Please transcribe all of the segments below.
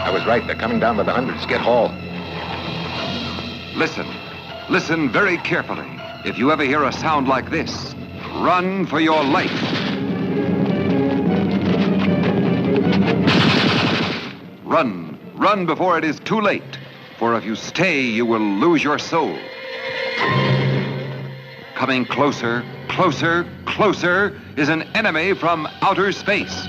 I was right. They're coming down by the hundreds. Get Hall. Listen. Listen very carefully. If you ever hear a sound like this, run for your life. Run. Run before it is too late. For if you stay, you will lose your soul. Coming closer, closer, closer is an enemy from outer space.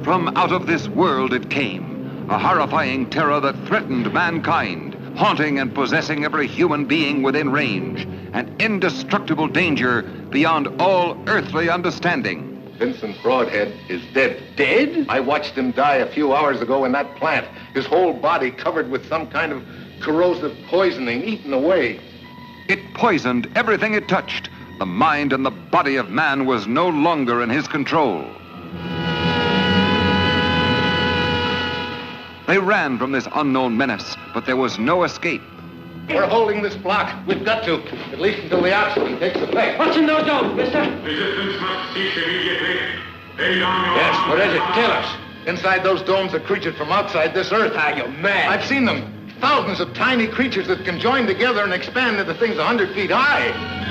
From out of this world it came, a horrifying terror that threatened mankind, haunting and possessing every human being within range, an indestructible danger beyond all earthly understanding. Vincent Broadhead is dead. Dead? I watched him die a few hours ago in that plant. His whole body covered with some kind of corrosive poisoning, eaten away. It poisoned everything it touched. The mind and the body of man was no longer in his control. They ran from this unknown menace, but there was no escape. We're holding this block. We've got to, at least until the oxygen takes effect. What's in those domes, mister? Resistance must cease immediately. Lay down your Yes, arms. what is it? Tell us. Inside those domes are creatures from outside this earth. Ah, you're mad. I've seen them. Thousands of tiny creatures that can join together and expand into things 100 feet high.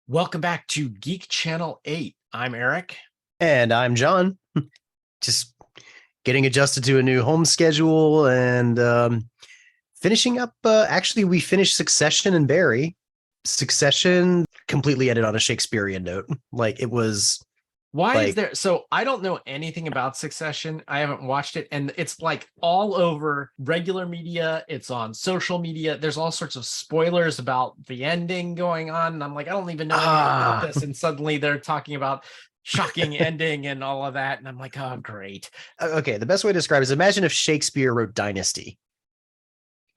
Welcome back to Geek Channel 8. I'm Eric. And I'm John. Just getting adjusted to a new home schedule and finishing up. Actually, we finished Succession and Barry. Succession completely ended on a Shakespearean note. Like, it was... Why is there... So I don't know anything about Succession. I haven't watched it. And it's like all over regular media. It's on social media. There's all sorts of spoilers about the ending going on. And I'm like, I don't even know anything about this. And suddenly they're talking about shocking ending and all of that. And I'm like, oh, great. Okay, the best way to describe it is imagine if Shakespeare wrote Dynasty.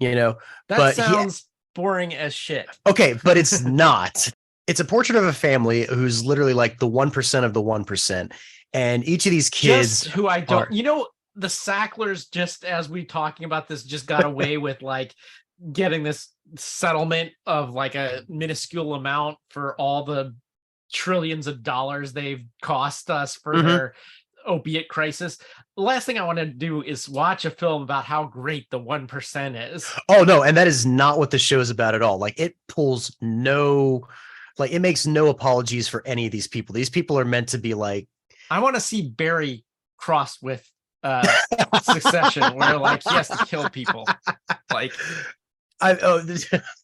You know? That sounds boring as shit. Okay, but it's not. It's a portrait of a family who's literally like the 1% of the 1%. And each of these kids who I don't, the Sacklers, just as we talking about this, just got away with like getting this settlement of like a minuscule amount for all the trillions of dollars they've cost us for their opiate crisis. The last thing I want to do is watch a film about how great the 1% is. Oh, no. And that is not what the show is about at all. Like, it pulls no... Like, it makes no apologies for any of these people. These people are meant to be like... I want to see Barry crossed with Succession, where like he has to kill people. Like,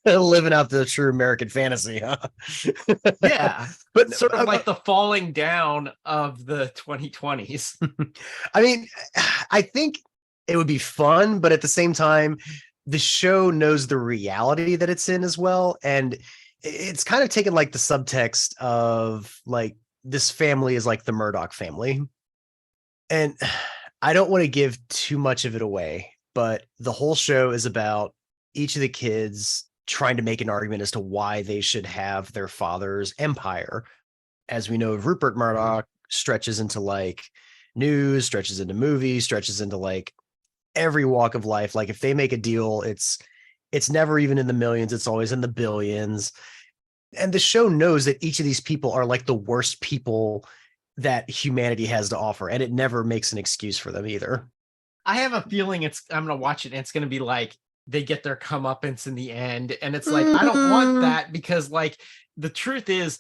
living out the true American fantasy, huh? Yeah, but sort of like the falling down of the 2020s. I mean, I think it would be fun, but at the same time, the show knows the reality that it's in as well, and it's kind of taken like the subtext of like this family is like the Murdoch family. And I don't want to give too much of it away, but the whole show is about each of the kids trying to make an argument as to why they should have their father's empire. As we know, Rupert Murdoch stretches into like news, stretches into movies, stretches into like every walk of life. Like, if they make a deal, it's never even in the millions. It's always in the billions. And the show knows that each of these people are like the worst people that humanity has to offer. And it never makes an excuse for them either. I have a feeling I'm going to watch it and it's going to be like they get their comeuppance in the end. And it's like, I don't want that, because like the truth is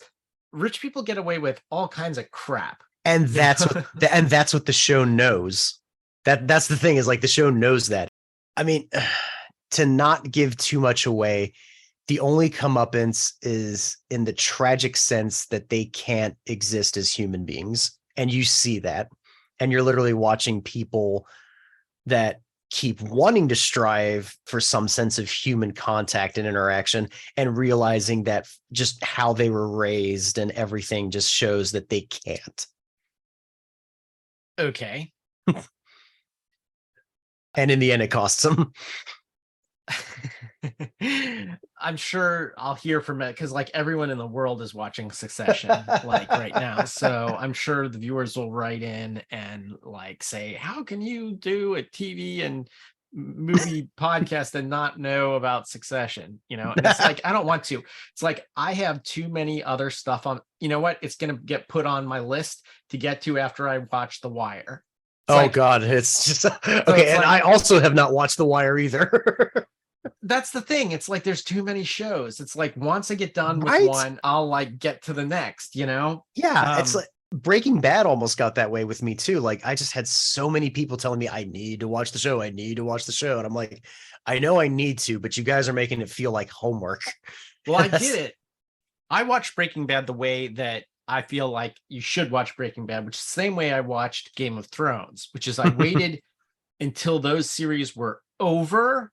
rich people get away with all kinds of crap. And that's what the show knows. That's the thing, is like the show knows that. I mean, to not give too much away, the only comeuppance is in the tragic sense that they can't exist as human beings. And you see that. And you're literally watching people that keep wanting to strive for some sense of human contact and interaction, and realizing that just how they were raised and everything just shows that they can't. Okay. And in the end, it costs them. I'm sure I'll hear from it because like everyone in the world is watching Succession like right now. So I'm sure the viewers will write in and like say, how can you do a TV and movie podcast and not know about Succession? You know, and it's like, I don't want to. It's like I have too many other stuff on, you know what? It's gonna get put on my list to get to after I watch The Wire. It's like, God, it's just okay. it's And like, I also have not watched The Wire either. that's the thing. It's like there's too many shows. It's like once I get done with Right? one, I'll like get to the next, you know? Yeah, it's like Breaking Bad almost got that way with me too. Like I just had so many people telling me I need to watch the show. I need to watch the show. And I'm like, I know I need to, but you guys are making it feel like homework. Well, I did it. I watched Breaking Bad the way that I feel like you should watch Breaking Bad, which is the same way I watched Game of Thrones, which is I waited until those series were over.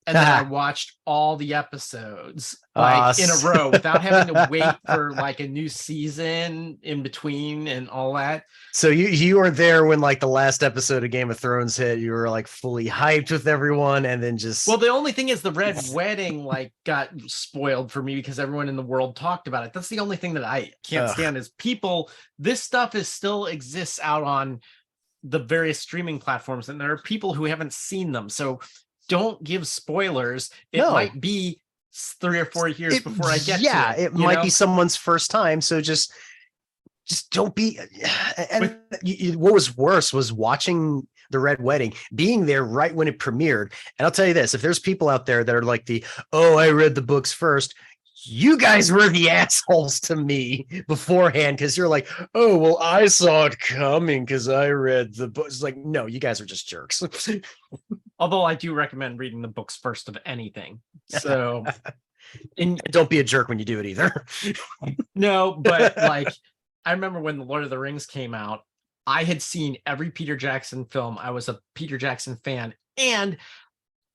And then I watched all the episodes like in a row without having to wait for like a new season in between and all that. So you were there when like the last episode of Game of Thrones hit. You were like fully hyped with everyone, and then just well, the only thing is the Red Wedding like got spoiled for me because everyone in the world talked about it. That's the only thing that I can't stand is people. This stuff is still exists out on the various streaming platforms, and there are people who haven't seen them. So don't give spoilers. It might be 3 or 4 years before I get to it. It might be someone's first time. So just don't be. And what was worse was watching the Red Wedding, being there right when it premiered. And I'll tell you this, if there's people out there that are like I read the books first, you guys were the assholes to me beforehand because you're like, oh, well, I saw it coming because I read the books. It's like, no, you guys are just jerks. Although I do recommend reading the books first of anything. So and don't be a jerk when you do it either. No, but like I remember when The Lord of the Rings came out, I had seen every Peter Jackson film. I was a Peter Jackson fan, and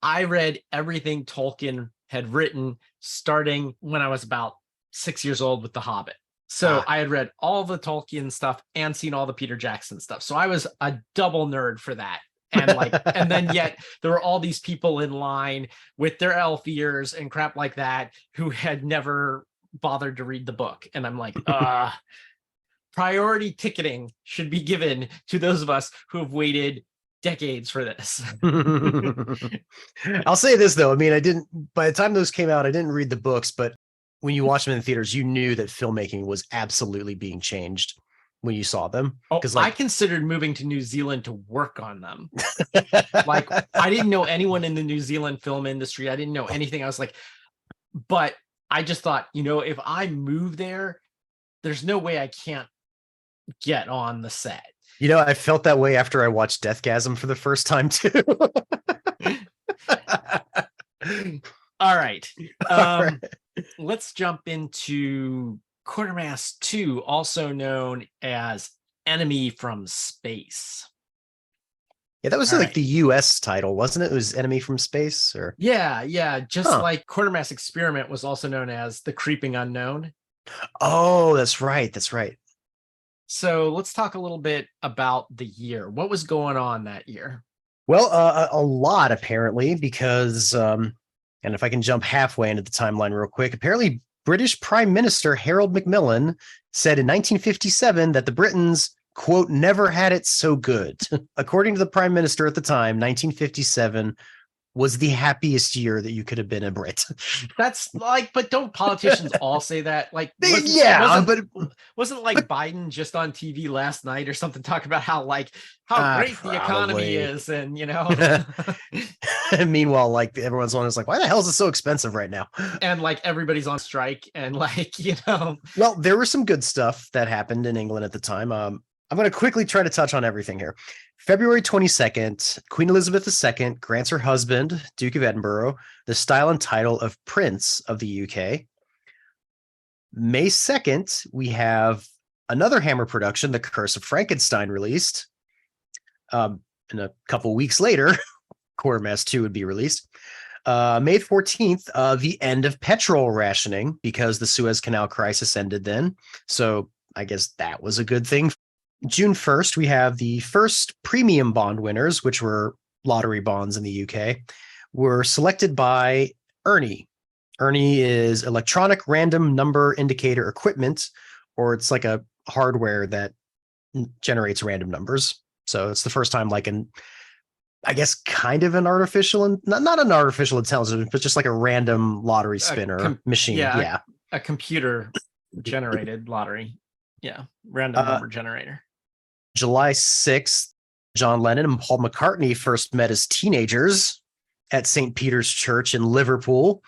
I read everything Tolkien had written starting when I was about 6 years old with The Hobbit. So I had read all the Tolkien stuff and seen all the Peter Jackson stuff. So I was a double nerd for that. And like, and then yet there were all these people in line with their elf ears and crap like that who had never bothered to read the book. And I'm like, priority ticketing should be given to those of us who have waited decades for this. I'll say this though. I mean, by the time those came out, I didn't read the books, but when you watched them in the theaters, you knew that filmmaking was absolutely being changed when you saw them. Because I considered moving to New Zealand to work on them. Like I didn't know anyone in the New Zealand film industry. I didn't know anything. I was like, but I just thought, if I move there, there's no way I can't get on the set. I felt that way after I watched Deathgasm for the first time too. All right. Let's jump into Quatermass 2, also known as Enemy from Space. Yeah, that was like the US title, wasn't it? It was Enemy from Space, or yeah. Just like Quatermass Experiment was also known as The Creeping Unknown. Oh, that's right. So let's talk a little bit about the year. What was going on that year? Well, a lot apparently, because and if I can jump halfway into the timeline real quick, apparently British Prime Minister Harold Macmillan said in 1957 that the Britons, quote, never had it so good. According to the Prime Minister at the time, 1957 was the happiest year that you could have been a Brit. That's like, but don't politicians all say that? Like, wasn't like Biden just on TV last night or something talking about how great the economy is, and meanwhile, like everyone's on is like, why the hell is it so expensive right now? And like everybody's on strike, and Well, there was some good stuff that happened in England at the time. I'm going to quickly try to touch on everything here. February 22nd, Queen Elizabeth II grants her husband, Duke of Edinburgh, the style and title of Prince of the UK. May 2nd, we have another Hammer production, The Curse of Frankenstein, released. And a couple weeks later, Quatermass 2 would be released. May 14th, the end of petrol rationing, because the Suez Canal crisis ended then. So I guess that was a good thing. June 1st, we have the first premium bond winners, which were lottery bonds in the UK, were selected by Ernie. Ernie is electronic random number indicator equipment, or it's like a hardware that generates random numbers. So it's the first time like I guess kind of an artificial and not an artificial intelligence, but just like a random lottery spinner machine. Yeah. A computer generated lottery. Yeah. Random number generator. July 6th, John Lennon and Paul McCartney first met as teenagers at St. Peter's Church in Liverpool.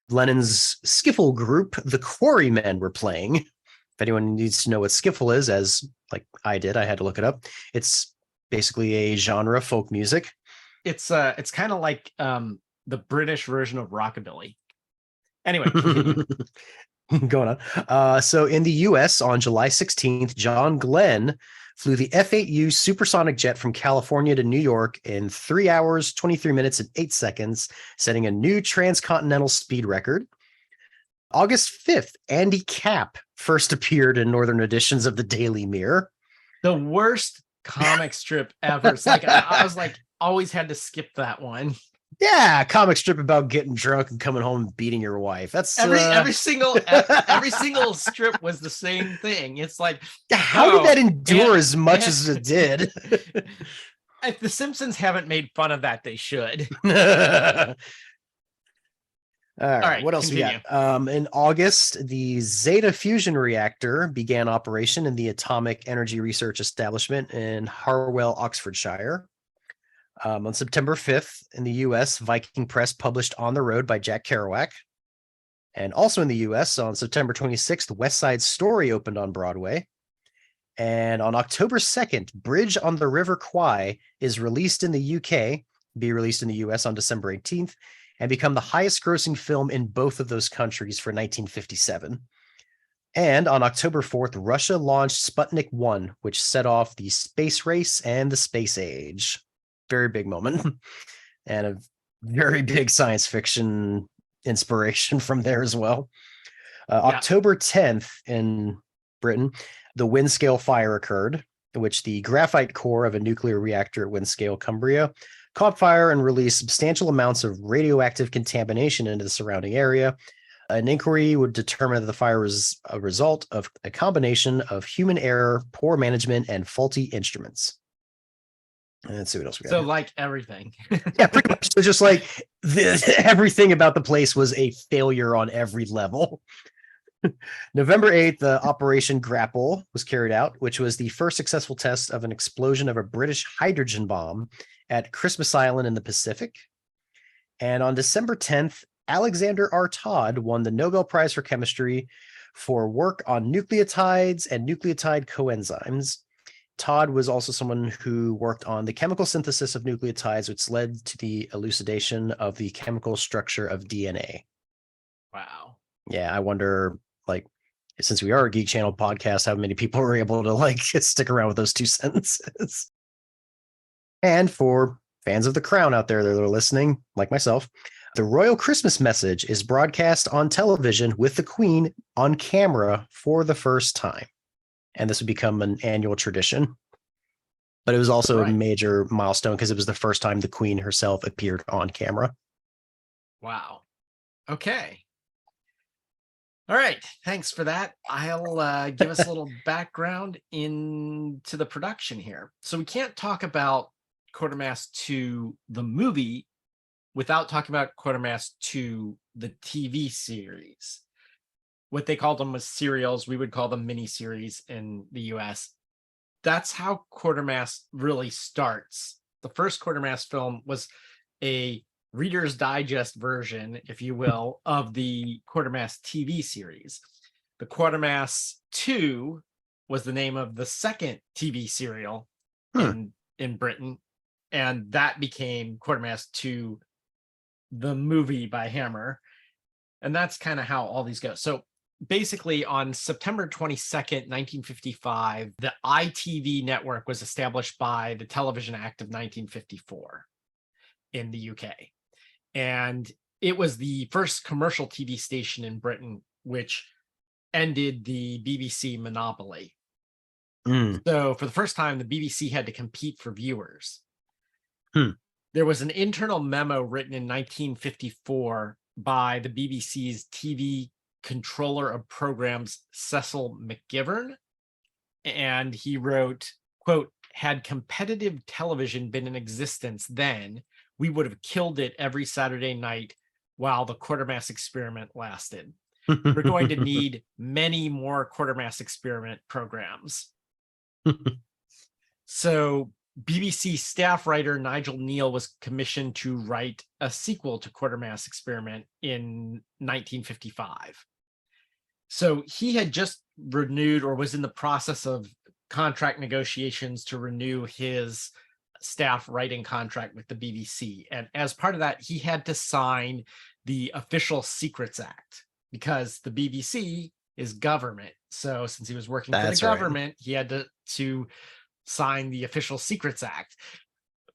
Lennon's skiffle group, the Quarrymen, were playing. If anyone needs to know what skiffle is, as like I did, I had to look it up. It's basically a genre of folk music. It's kind of like the British version of rockabilly. Anyway, going on. So in the US on July 16th, John Glenn flew the F-8U supersonic jet from California to New York in 3 hours, 23 minutes, and 8 seconds, setting a new transcontinental speed record. August 5th, Andy Capp first appeared in northern editions of the Daily Mirror. The worst comic strip ever. It's like I was like, always had to skip that one. Yeah, comic strip about getting drunk and coming home and beating your wife. That's every single strip was the same thing. It's like, how did that endure as much as it did? If the Simpsons haven't made fun of that, they should. All right, what else continue. We got? In August, the Zeta fusion reactor began operation in the Atomic Energy Research Establishment in Harwell, Oxfordshire. On September 5th, in the U.S., Viking Press published On the Road by Jack Kerouac. And also in the U.S., on September 26th, West Side Story opened on Broadway. And on October 2nd, Bridge on the River Kwai is released in the U.K., be released in the U.S. on December 18th, and become the highest grossing film in both of those countries for 1957. And on October 4th, Russia launched Sputnik 1, which set off the space race and the space age. Very big moment. And a very big science fiction inspiration from there as well. October 10th in Britain, the Windscale fire occurred, in which the graphite core of a nuclear reactor at Windscale, Cumbria, caught fire and released substantial amounts of radioactive contamination into the surrounding area. An inquiry would determine that the fire was a result of a combination of human error, poor management, and faulty instruments. And let's see what else we got. So, like everything. Yeah, pretty much. So just like everything about the place was a failure on every level. November 8th, the Operation Grapple was carried out, which was the first successful test of an explosion of a British hydrogen bomb at Christmas Island in the Pacific. And on December 10th, Alexander R. Todd won the Nobel Prize for Chemistry for work on nucleotides and nucleotide coenzymes. Todd was also someone who worked on the chemical synthesis of nucleotides, which led to the elucidation of the chemical structure of DNA. Wow. Yeah, I wonder, like, since we are a Geek Channel podcast, how many people were able to like stick around with those two sentences. And for fans of The Crown out there that are listening, like myself, the Royal Christmas Message is broadcast on television with the Queen on camera for the first time. And this would become an annual tradition. But it was also a major milestone because it was the first time the Queen herself appeared on camera. Wow. Okay. All right. Thanks for that. I'll give us a little background into the production here. So we can't talk about Quatermass 2, the movie, without talking about Quatermass 2, the TV series. What they called them was serials. We would call them miniseries in the US. That's how Quatermass really starts. The first Quatermass film was a Reader's Digest version, if you will, of the Quatermass TV series. The Quatermass 2 was the name of the second TV serial in Britain, and that became Quatermass 2, the movie by Hammer. And that's kind of how all these go. So basically, on September 22nd, 1955, the ITV network was established by the Television Act of 1954 in the UK. And it was the first commercial TV station in Britain, which ended the BBC monopoly. So for the first time, the BBC had to compete for viewers. Hmm. There was an internal memo written in 1954 by the BBC's TV controller of programs, Cecil McGivern. And he wrote, quote, "Had competitive television been in existence then, we would have killed it every Saturday night while the Quatermass experiment lasted. We're going to need many more Quatermass experiment programs." So BBC staff writer Nigel Neal was commissioned to write a sequel to Quatermass Experiment in 1955. So he had just renewed, or was in the process of contract negotiations to renew his staff writing contract with the BBC. And as part of that, he had to sign the Official Secrets Act, because the BBC is government. So since he was working for the government, he had to sign the Official Secrets Act,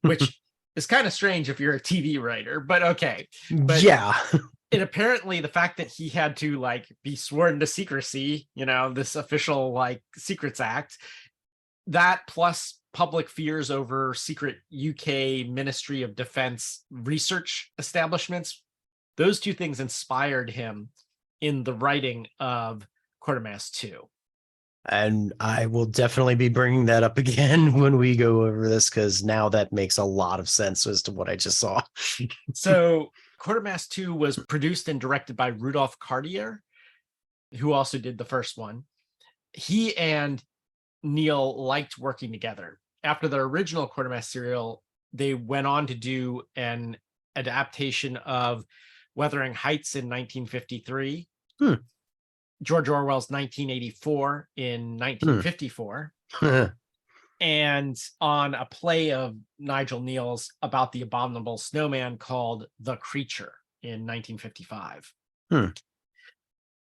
which is kind of strange if you're a TV writer, but okay. But yeah. And apparently the fact that he had to like be sworn to secrecy, this official like Secrets Act, that plus public fears over secret UK Ministry of Defense research establishments, those two things inspired him in the writing of Quatermass 2. And I will definitely be bringing that up again when we go over this, because now that makes a lot of sense as to what I just saw. So Quatermass 2 was produced and directed by Rudolph Cartier, who also did the first one. He and Neil liked working together. After the original Quatermass serial, they went on to do an adaptation of Wuthering Heights in 1953. George Orwell's 1984 in 1954, and on a play of Nigel Neal's about the abominable snowman called The Creature in 1955.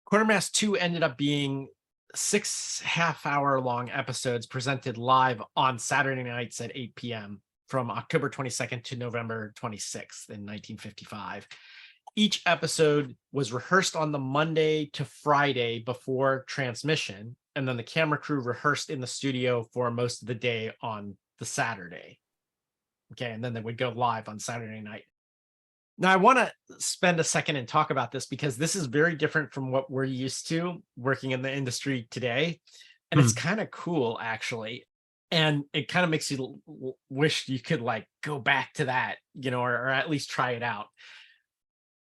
Quatermass 2 ended up being 6 half-hour-long episodes presented live on Saturday nights at 8 p.m. from October 22nd to November 26th in 1955. Each episode was rehearsed on the Monday to Friday before transmission, and then the camera crew rehearsed in the studio for most of the day on the Saturday. Okay, and then they would go live on Saturday night. Now, I want to spend a second and talk about this, because this is very different from what we're used to working in the industry today, and it's kind of cool, actually. And it kind of makes you wish you could like go back to that, or at least try it out.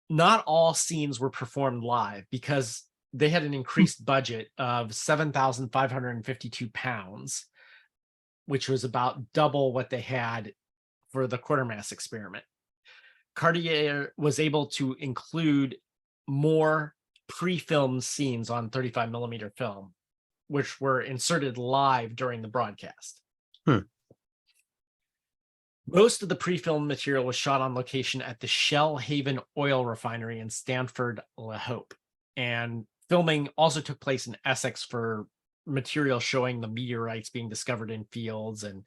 Not all scenes were performed live because they had an increased budget of £7,552, which was about double what they had for the Quatermass experiment. Cartier was able to include more pre-filmed scenes on 35 millimeter film, which were inserted live during the broadcast. Most of the pre-filmed material was shot on location at the Shell Haven oil refinery in Stanford, La Hope. And filming also took place in Essex for material showing the meteorites being discovered in fields. And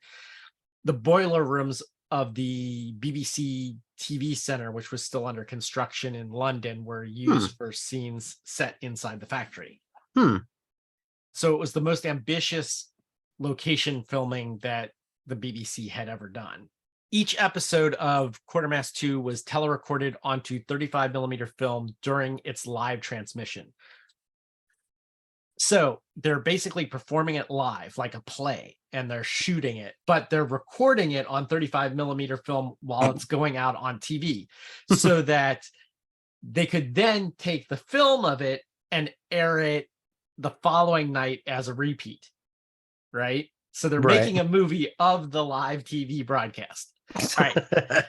the boiler rooms of the BBC TV Centre, which was still under construction in London, were used for scenes set inside the factory. So it was the most ambitious location filming that the BBC had ever done. Each episode of Quatermass 2 was telerecorded onto 35 millimeter film during its live transmission. So they're basically performing it live like a play, and they're shooting it, but they're recording it on 35 millimeter film while it's going out on TV so that they could then take the film of it and air it the following night as a repeat, right? So they're making a movie of the live TV broadcast. All right.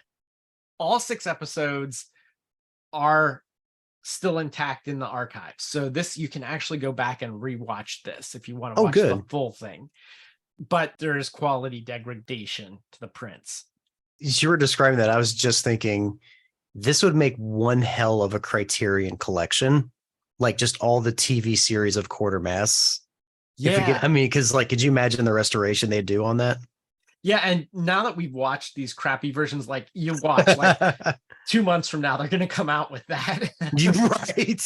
All 6 episodes are still intact in the archives. So this, you can actually go back and rewatch this if you want to watch the full thing. But there is quality degradation to the prints. As you were describing that, I was just thinking this would make one hell of a Criterion collection, like just all the TV series of Quatermass. Yeah. Because like, could you imagine the restoration they'd do on that? Yeah, and now that we've watched these crappy versions, like you watch, like 2 months from now, they're going to come out with that. You're right.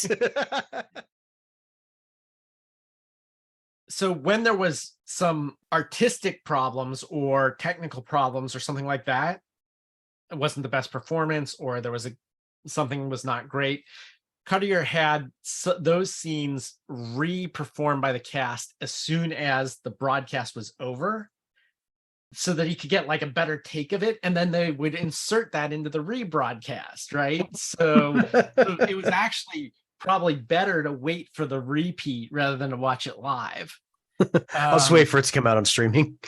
So when there was some artistic problems or technical problems or something like that, it wasn't the best performance, or there was something was not great, Cuttier had those scenes re-performed by the cast as soon as the broadcast was over, so that he could get like a better take of it, and then they would insert that into the rebroadcast, right? So it was actually probably better to wait for the repeat rather than to watch it live. I'll just wait for it to come out on streaming.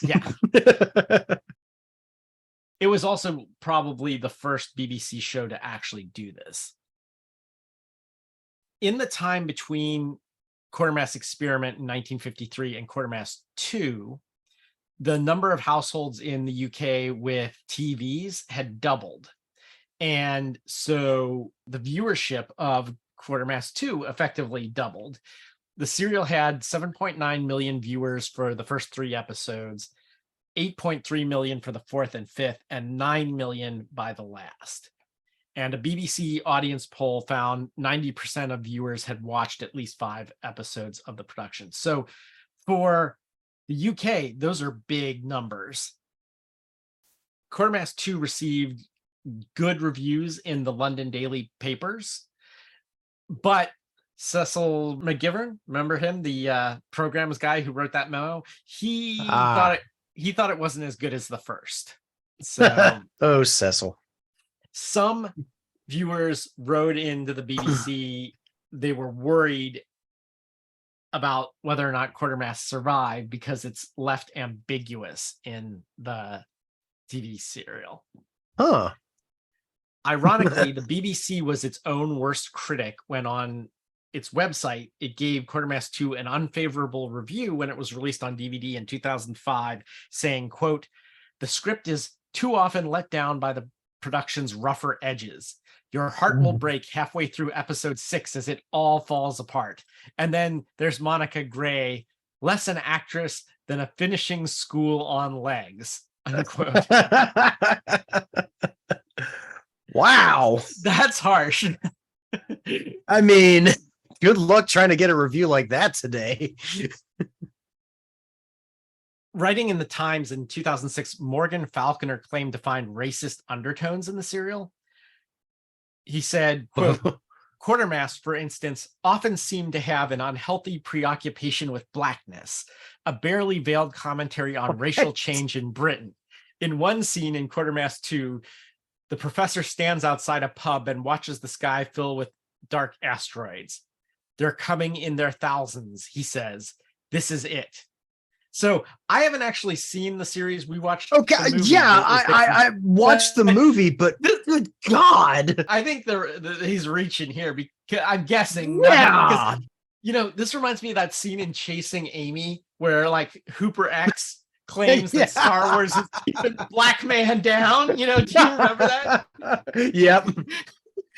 Yeah. It was also probably the first BBC show to actually do this. In the time between Quatermass Experiment in 1953 and Quatermass 2, the number of households in the UK with TVs had doubled. And so the viewership of Quatermass 2 effectively doubled. The serial had 7.9 million viewers for the first 3 episodes, 8.3 million for the 4th and 5th, and 9 million by the last. And a BBC audience poll found 90% of viewers had watched at least 5 episodes of the production. So for the UK, those are big numbers. Quatermass 2 received good reviews in the London daily papers, but Cecil McGivern, remember him, the programs guy who wrote that memo, he thought it wasn't as good as the first. So oh, Cecil. Some viewers wrote into the BBC, they were worried about whether or not Quatermass survived because it's left ambiguous in the TV serial. Huh. Ironically, the BBC was its own worst critic when on its website, it gave Quatermass 2 an unfavorable review when it was released on DVD in 2005, saying, quote, "The script is too often let down by the production's rougher edges. Your heart will break halfway through episode 6 as it all falls apart." And then there's Monica Gray, less an actress than a finishing school on legs, unquote. Wow. That's harsh. I mean, good luck trying to get a review like that today. Writing in the Times in 2006, Morgan Falconer claimed to find racist undertones in the serial. He said, quote, "Quatermass, for instance, often seemed to have an unhealthy preoccupation with blackness, a barely veiled commentary on racial change in Britain. In one scene in Quatermass 2, the professor stands outside a pub and watches the sky fill with dark asteroids. They're coming in their thousands, he says. This is it." So I haven't actually seen the series. We watched. Okay, yeah, I watched the movie, but good God, I think he's reaching here because I'm guessing. Yeah, because, you know, this reminds me of that scene in Chasing Amy where like Hooper X claims that Star Wars is keeping black man down. You know, do you remember that? Yep.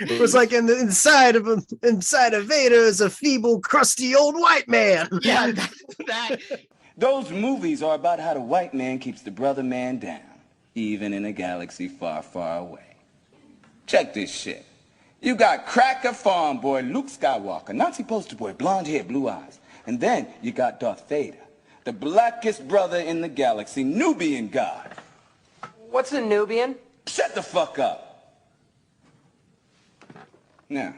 It was like inside of Vader is a feeble, crusty old white man. Yeah, that. Those movies are about how the white man keeps the brother man down, even in a galaxy far, far away. Check this shit. You got cracker farm boy Luke Skywalker, Nazi poster boy, blonde hair, blue eyes. And then you got Darth Vader, the blackest brother in the galaxy, Nubian god. What's a Nubian? Shut the fuck up. Now,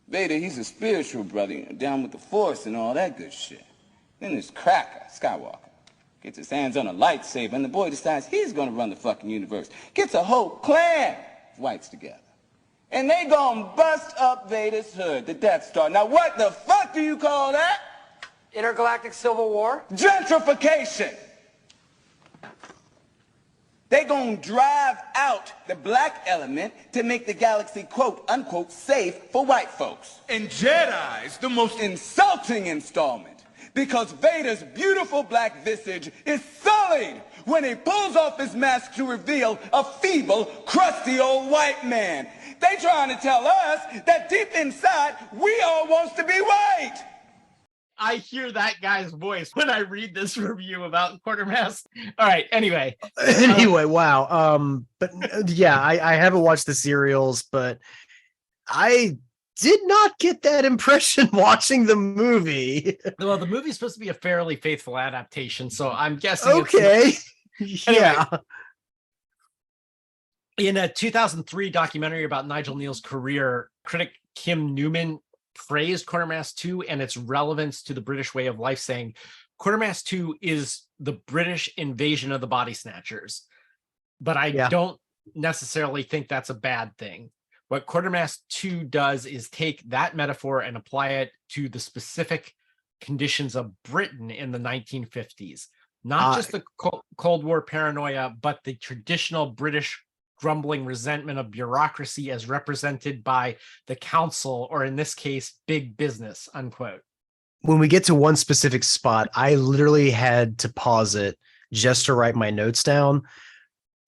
Vader, he's a spiritual brother, you know, down with the Force and all that good shit. Then there's Cracker, Skywalker. Gets his hands on a lightsaber, and the boy decides he's gonna run the fucking universe. Gets a whole clan of whites together. And they gonna bust up Vader's hood, the Death Star. Now what the fuck do you call that? Intergalactic Civil War? Gentrification. They gonna drive out the black element to make the galaxy, quote, unquote, safe for white folks. And Jedi's the most insulting installment. Because Vader's beautiful black visage is sullied when he pulls off his mask to reveal a feeble, crusty old white man. They trying to tell us that deep inside, we all wants to be white. I hear that guy's voice when I read this review about Quatermass. All right, anyway. Wow. But yeah, I haven't watched the serials, but I did not get that impression watching the movie. Well, the movie's supposed to be a fairly faithful adaptation, so I'm guessing Okay. Anyway, Yeah. in a 2003 documentary about Nigel Neal's career, critic Kim Newman praised Quatermass 2 and its relevance to the British way of life, saying, Quatermass 2 is the British invasion of the body snatchers. But I don't necessarily think that's a bad thing. What Quatermass 2 does is take that metaphor and apply it to the specific conditions of Britain in the 1950s. Not just the Cold War paranoia, but the traditional British grumbling resentment of bureaucracy as represented by the council, or in this case, big business, unquote. When we get to one specific spot, I literally had to pause it just to write my notes down.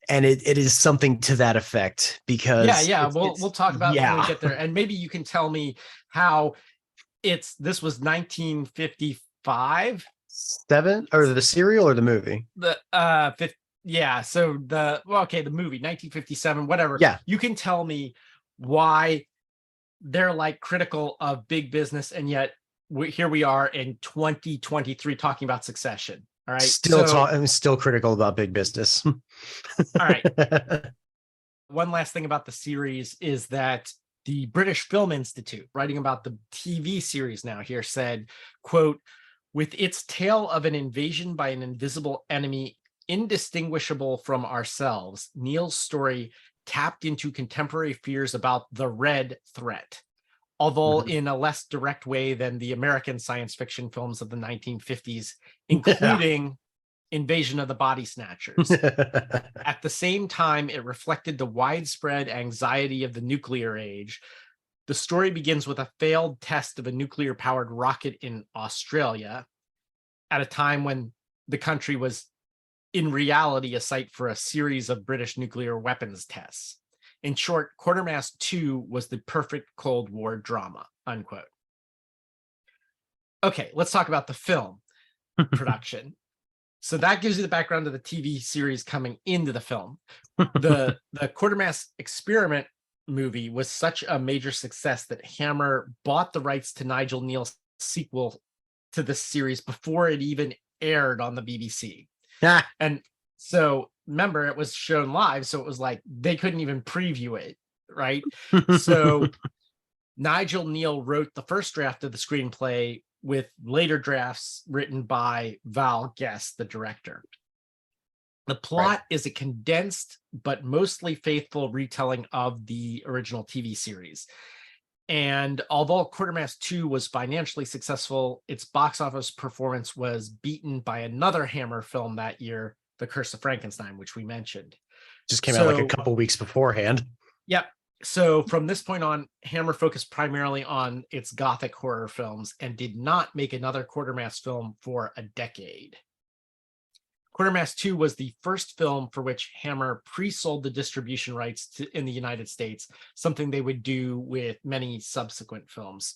And it is something to that effect because we'll talk about it when we get there. And maybe you can tell me how this was 1955. 7 or the serial or the movie? The the movie 1957, whatever. Yeah, you can tell me why they're like critical of big business, and yet here we are in 2023 talking about Succession. All right, I'm still critical about big business. All right. One last thing about the series is that the British Film Institute, writing about the TV series now here, said, quote, with its tale of an invasion by an invisible enemy indistinguishable from ourselves, Neal's story tapped into contemporary fears about the Red Threat, although in a less direct way than the American science fiction films of the 1950s, including Invasion of the Body Snatchers. At the same time, it reflected the widespread anxiety of the nuclear age. The story begins with a failed test of a nuclear-powered rocket in Australia at a time when the country was in reality a site for a series of British nuclear weapons tests. In short, Quatermass 2 was the perfect Cold War drama, unquote. Okay, let's talk about the film production. So that gives you the background of the TV series coming into the film. The Quatermass Experiment movie was such a major success that Hammer bought the rights to Nigel Neal's sequel to this series before it even aired on the BBC. And so remember, it was shown live, so it was like they couldn't even preview it, right? So Nigel Neal wrote the first draft of the screenplay, with later drafts written by Val Guest, the director. The plot is a condensed but mostly faithful retelling of the original TV series. And although Quatermass 2 was financially successful, its box office performance was beaten by another Hammer film that year, The Curse of Frankenstein, which we mentioned. Just came out like a couple weeks beforehand. Yep. So from this point on, Hammer focused primarily on its gothic horror films and did not make another Quatermass film for a decade. Quatermass 2 was the first film for which Hammer pre-sold the distribution rights in the United States, something they would do with many subsequent films.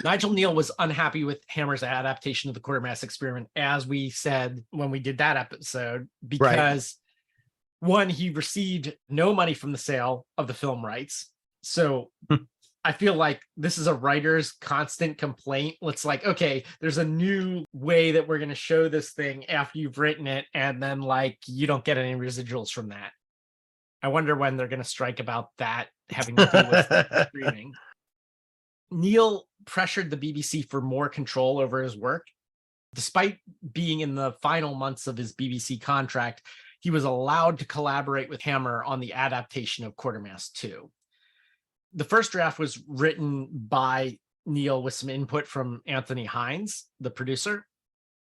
Nigel Neal was unhappy with Hammer's adaptation of the Quatermass Experiment, as we said when we did that episode, because one, he received no money from the sale of the film rights. So I feel like this is a writer's constant complaint. It's like, okay, there's a new way that we're going to show this thing after you've written it, and then like you don't get any residuals from that. I wonder when they're going to strike about that having to do with streaming. Neal pressured the BBC for more control over his work. Despite being in the final months of his BBC contract, he was allowed to collaborate with Hammer on the adaptation of Quatermass 2. The first draft was written by Neal with some input from Anthony Hines, the producer.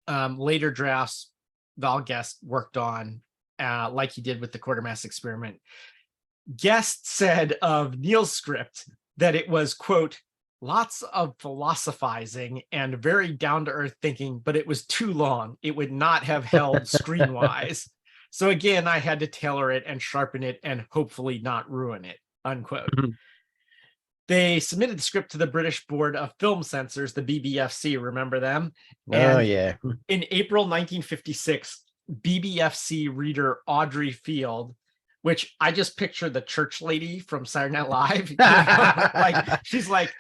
Later drafts, Val Guest worked on, like he did with the Quatermass Experiment. Guest said of Neal's script that it was, quote, lots of philosophizing and very down-to-earth thinking, but it was too long. It would not have held screen-wise. So again, I had to tailor it and sharpen it and hopefully not ruin it, unquote. They submitted the script to the British Board of Film Censors, the BBFC, remember them? And in April 1956, BBFC reader Audrey Field which I just picture the church lady from Saturday Night Live. You know? Like she's like,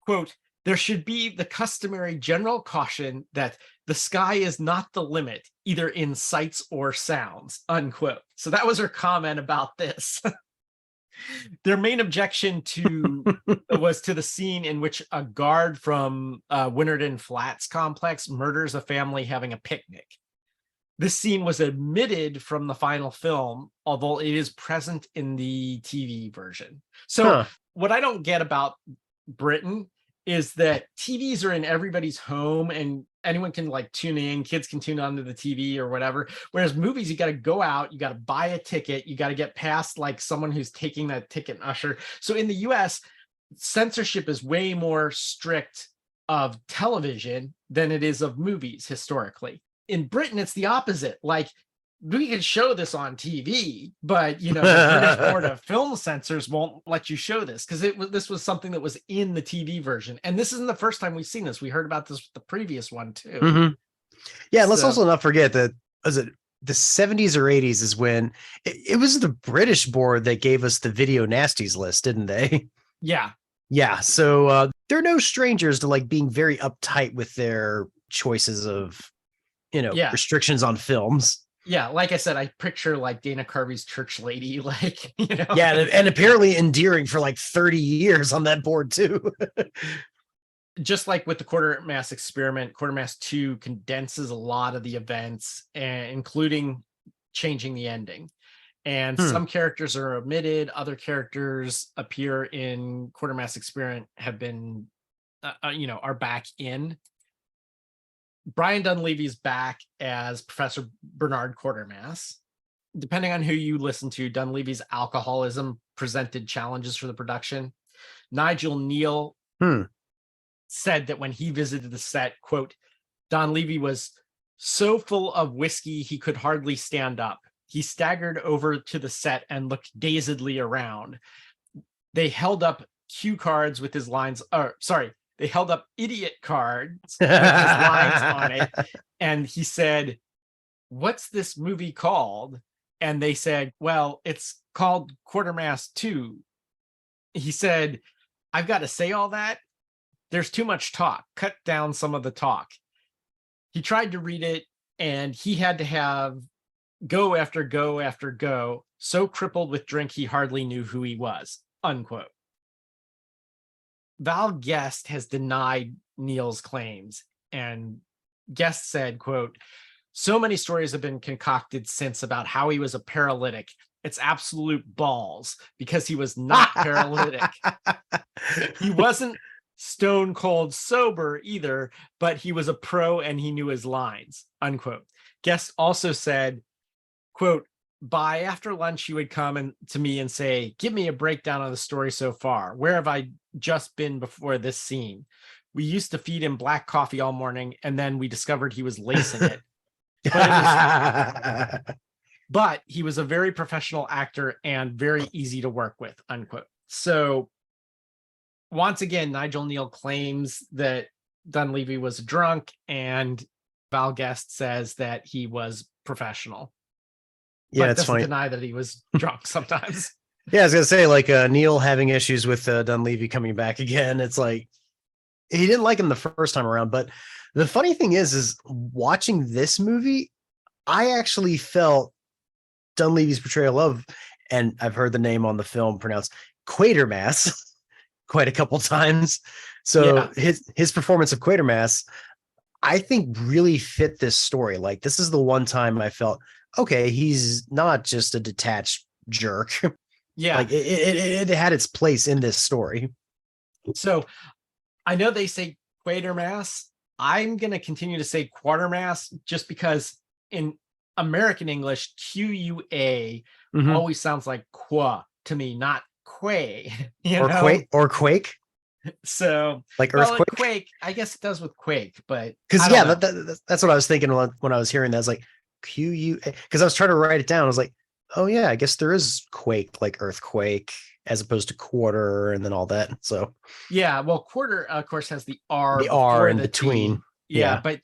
quote, there should be the customary general caution that the sky is not the limit, either in sights or sounds, unquote. So that was her comment about this. Their main objection was to the scene in which a guard from Winterden Flats complex murders a family having a picnic. This scene was omitted from the final film, although it is present in the TV version. So what I don't get about Britain is that TVs are in everybody's home and anyone can like tune in, kids can tune onto the TV or whatever. Whereas movies, you got to go out, you got to buy a ticket, you got to get past like someone who's taking that ticket and usher. So in the US, censorship is way more strict of television than it is of movies historically. In Britain, it's the opposite. Like, we can show this on TV, but the British Board of Film Censors won't let you show this because this was something that was in the TV version. And this isn't the first time we've seen this. We heard about this with the previous one too. Mm-hmm. Yeah, let's also not forget that the 70s or 80s is when it was the British board that gave us the video nasties list, didn't they? Yeah. Yeah. So they're no strangers to like being very uptight with their choices of, restrictions on films. Yeah, like I said, I picture like Dana Carvey's church lady, like, Yeah, and apparently endearing for like 30 years on that board too. Just like with the Quatermass experiment, Quatermass 2 condenses a lot of the events, including changing the ending. And some characters are omitted, other characters appear in Quatermass experiment have been, are back in. Brian Dunleavy's back as Professor Bernard Quatermass. Depending on who you listen to, Dunleavy's alcoholism presented challenges for the production. Nigel Neal said that when he visited the set, quote, Dunleavy was so full of whiskey he could hardly stand up. He staggered over to the set and looked dazedly around. They held up cue cards with his lines, they held up idiot cards with his lines on it. And he said, what's this movie called? And they said, well, it's called Quatermass 2. He said, I've got to say all that. There's too much talk. Cut down some of the talk. He tried to read it and he had to have go after go after go. So crippled with drink, he hardly knew who he was, unquote. Val Guest has denied Neal's claims, and Guest said, quote, so many stories have been concocted since about how he was a paralytic. It's absolute balls because he was not paralytic. He wasn't stone cold sober either, but he was a pro and he knew his lines, unquote. Guest also said, quote, by after lunch, he would come to me and say, give me a breakdown of the story so far. Where have I just been before this scene? We used to feed him black coffee all morning, and then we discovered he was lacing it. But he was a very professional actor and very easy to work with, unquote. So once again, Nigel Neal claims that Dunleavy was drunk, and Val Guest says that he was professional. Yeah, but it's doesn't funny. deny that he was drunk sometimes. Yeah, I was gonna say, like, Neil having issues with Dunleavy coming back again. It's like he didn't like him the first time around. But the funny thing is watching this movie, I actually felt Dunleavy's portrayal of, and I've heard the name on the film pronounced Quatermass quite a couple times. So yeah. his performance of Quatermass, I think, really fit this story. Like, this is the one time I felt, okay, he's not just a detached jerk. Yeah. Like it had its place in this story. So I know they say Quatermass. I'm going to continue to say Quatermass just because in American English, QUA always sounds like qua to me, not quay. Or quake. So like earthquake. Quake, I guess it does with Quake, but because that's what I was thinking when I was hearing that. I was like QUA, because I was trying to write it down. I was like, oh yeah, I guess there is quake, like earthquake, as opposed to quarter and then all that. So yeah, well, quarter of course has the R in between. Yeah, but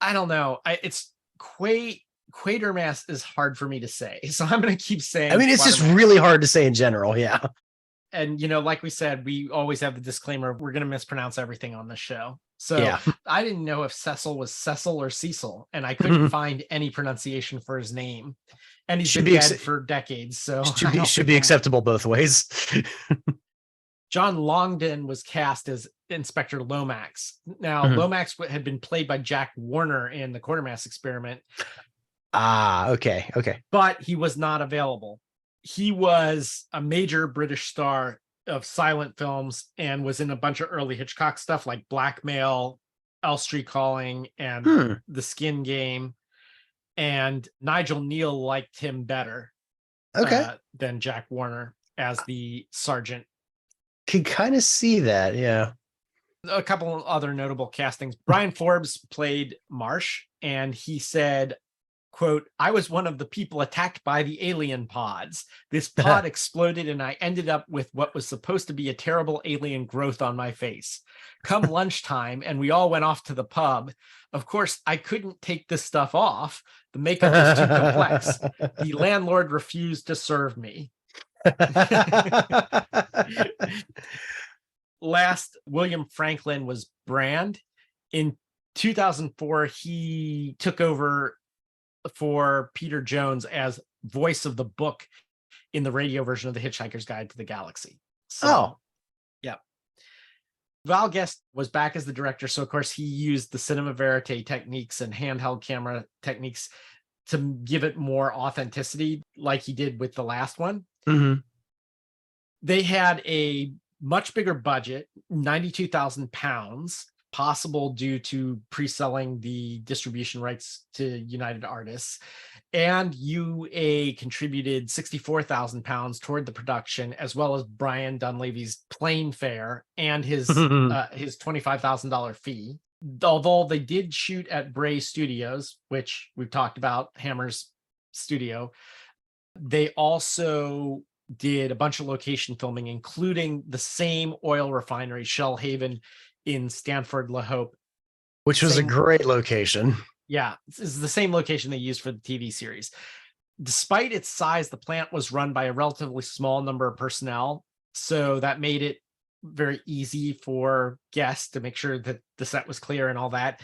I don't know. It's quake. Quatermass is hard for me to say, so I'm going to keep saying. I mean, it's just Quatermass. really hard to say in general. Yeah. And, like we said, we always have the disclaimer, we're going to mispronounce everything on the show. So Yeah. I didn't know if Cecil was Cecil or Cecil, and I couldn't find any pronunciation for his name. And he's been dead for decades. So should be acceptable both ways. John Longden was cast as Inspector Lomax. Now, Lomax had been played by Jack Warner in the Quatermass Experiment. Ah, okay. But he was not available. He was a major British star of silent films and was in a bunch of early Hitchcock stuff like Blackmail, Elstree Calling, and The Skin Game. And Nigel Neal liked him better than Jack Warner as the sergeant. Can kind of see that, yeah. A couple of other notable castings. Brian Forbes played Marsh, and he said, quote, "I was one of the people attacked by the alien pods. This pod exploded and I ended up with what was supposed to be a terrible alien growth on my face. Come lunchtime and we all went off to the pub. Of course, I couldn't take this stuff off. The makeup was too complex. The landlord refused to serve me." Last, William Franklin was Brand. In 2004, he took over for Peter Jones as voice of the book in the radio version of The Hitchhiker's Guide to the Galaxy. So, yeah. Val Guest was back as the director. So, of course, he used the cinema verite techniques and handheld camera techniques to give it more authenticity, like he did with the last one. They had a much bigger budget, £92,000, possible due to pre-selling the distribution rights to United Artists. And UA contributed £64,000 toward the production, as well as Brian Dunleavy's plane fare and his $25,000 fee. Although they did shoot at Bray Studios, which we've talked about, Hammer's studio, they also did a bunch of location filming, including the same oil refinery, Shell Haven, in Stanford La Hope, which was a great location. Yeah, it's the same location they used for the TV series. Despite its size, the plant was run by a relatively small number of personnel, so that made it very easy for guests to make sure that the set was clear and all that.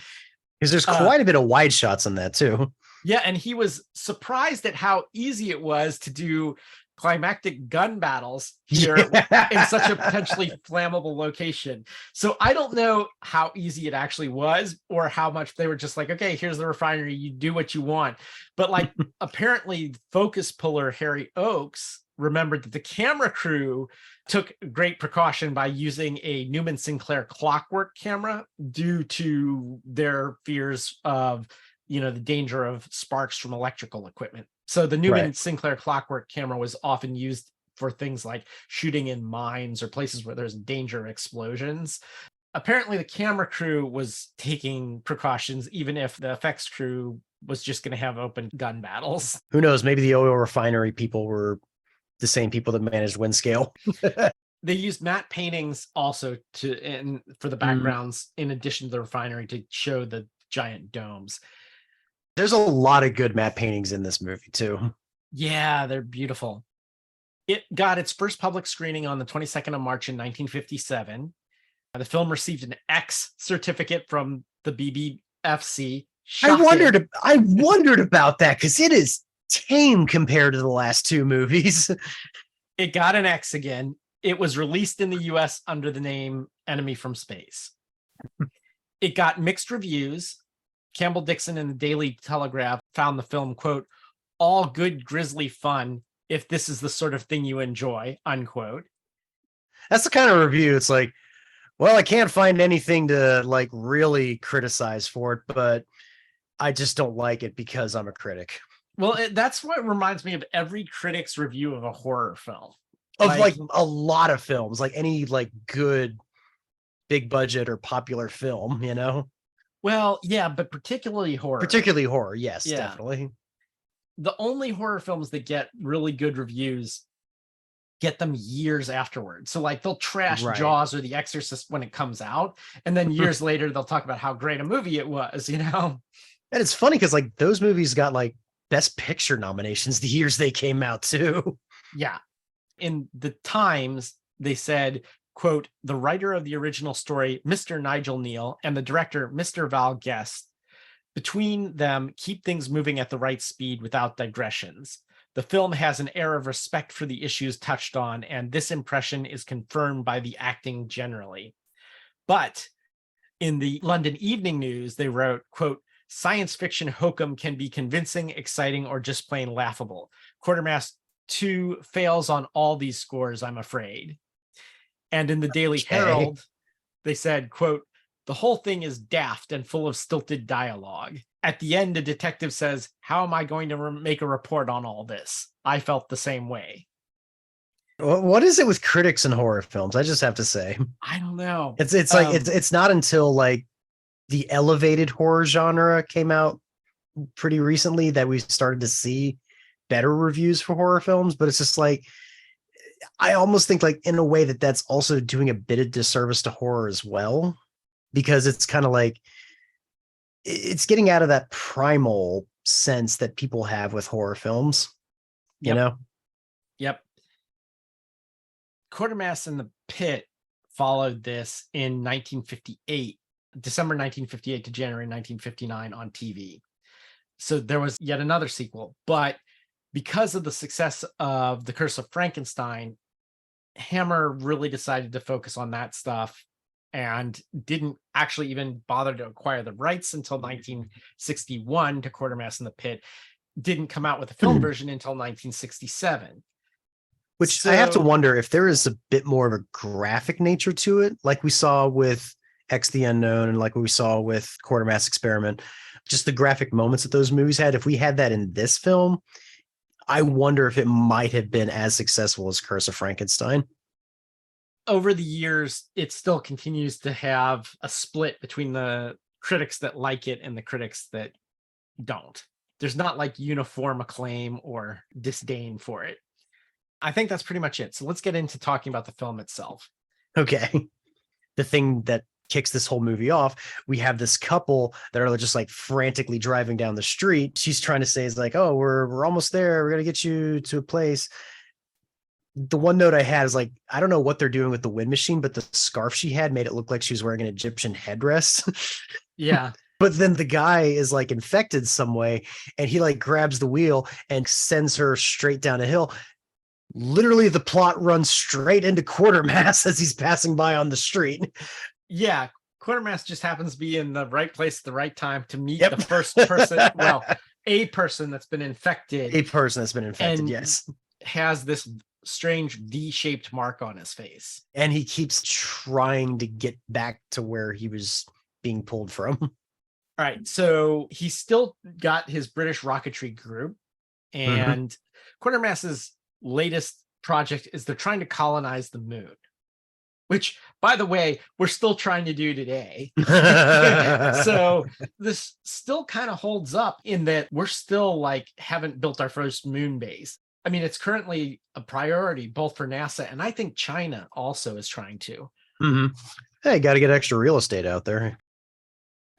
Because there's quite a bit of wide shots on that too. Yeah, and he was surprised at how easy it was to do climactic gun battles here in such a potentially flammable location. So I don't know how easy it actually was, or how much they were just like, okay, here's the refinery, you do what you want. But like apparently focus puller Harry Oakes remembered that the camera crew took great precaution by using a Newman Sinclair clockwork camera due to their fears of, the danger of sparks from electrical equipment. So the Newman Sinclair clockwork camera was often used for things like shooting in mines or places where there's danger of explosions. Apparently the camera crew was taking precautions, even if the effects crew was just going to have open gun battles. Who knows? Maybe the oil refinery people were the same people that managed Windscale. They used matte paintings also for the backgrounds, in addition to the refinery, to show the giant domes. There's a lot of good matte paintings in this movie too. Yeah, they're beautiful. It got its first public screening on the 22nd of March in 1957. The film received an X certificate from the BBFC. Shocking. I wondered about that, because it is tame compared to the last two movies. It got an X again. It was released in the US under the name Enemy from Space. It got mixed reviews. Campbell Dixon in the Daily Telegraph found the film, quote, "all good grisly fun if this is the sort of thing you enjoy," unquote. That's the kind of review. It's like, well, I can't find anything to like really criticize for it, but I just don't like it because I'm a critic. Well, that's what reminds me of every critic's review of a horror film. Of like a lot of films, like any like good big budget or popular film, Well, yeah, but particularly horror. Yes, yeah. Definitely. The only horror films that get really good reviews get them years afterwards. So like they'll trash Jaws or The Exorcist when it comes out, and then years later they'll talk about how great a movie it was, And it's funny because like those movies got like Best Picture nominations the years they came out too. Yeah. In the Times, they said, quote, the writer of the original story, Mr. Nigel Neal, and the director, Mr. Val Guest, between them, keep things moving at the right speed without digressions. The film has an air of respect for the issues touched on, and this impression is confirmed by the acting generally. But in the London Evening News, they wrote, quote, science fiction hokum can be convincing, exciting, or just plain laughable. Quatermass 2 fails on all these scores, I'm afraid. And in the Daily Herald, they said, quote, the whole thing is daft and full of stilted dialogue. At the end, a detective says, how am I going to make a report on all this? I felt the same way. What is it with critics and horror films? I just have to say, I don't know. It's like it's not until like the elevated horror genre came out pretty recently that we started to see better reviews for horror films. But it's just like, I almost think like in a way that that's also doing a bit of disservice to horror as well, because it's kind of like it's getting out of that primal sense that people have with horror films, you know? Yep. Quatermass in the Pit followed this in 1958, December 1958 to January 1959 on TV. So there was yet another sequel, but because of the success of The Curse of Frankenstein, Hammer really decided to focus on that stuff and didn't actually even bother to acquire the rights until 1961 to Quatermass in the Pit. Didn't come out with a film version until 1967. Which I have to wonder if there is a bit more of a graphic nature to it, like we saw with X the Unknown and like we saw with Quatermass Experiment, just the graphic moments that those movies had. If we had that in this film, I wonder if it might have been as successful as Curse of Frankenstein. Over the years, it still continues to have a split between the critics that like it and the critics that don't. There's not like uniform acclaim or disdain for it. I think that's pretty much it. So let's get into talking about the film itself. Okay. The thing that kicks this whole movie off, we have this couple that are just like frantically driving down the street. She's trying to say is like, oh, we're almost there. We're going to get you to a place. The one note I had is like, I don't know what they're doing with the wind machine, but the scarf she had made it look like she was wearing an Egyptian headdress. Yeah. But then the guy is like infected some way and he like grabs the wheel and sends her straight down a hill. Literally the plot runs straight into Quatermass as he's passing by on the street. Yeah. Quatermass just happens to be in the right place at the right time to meet the first person. Well, a person that's been infected. Yes. Has this strange V-shaped mark on his face. And he keeps trying to get back to where he was being pulled from. All right. So he's still got his British rocketry group. And Quatermass's latest project is they're trying to colonize the moon, which, by the way, we're still trying to do today. So this still kind of holds up in that we're still like haven't built our first moon base. I mean, it's currently a priority both for NASA and I think China also is trying to. Hey, got to get extra real estate out there.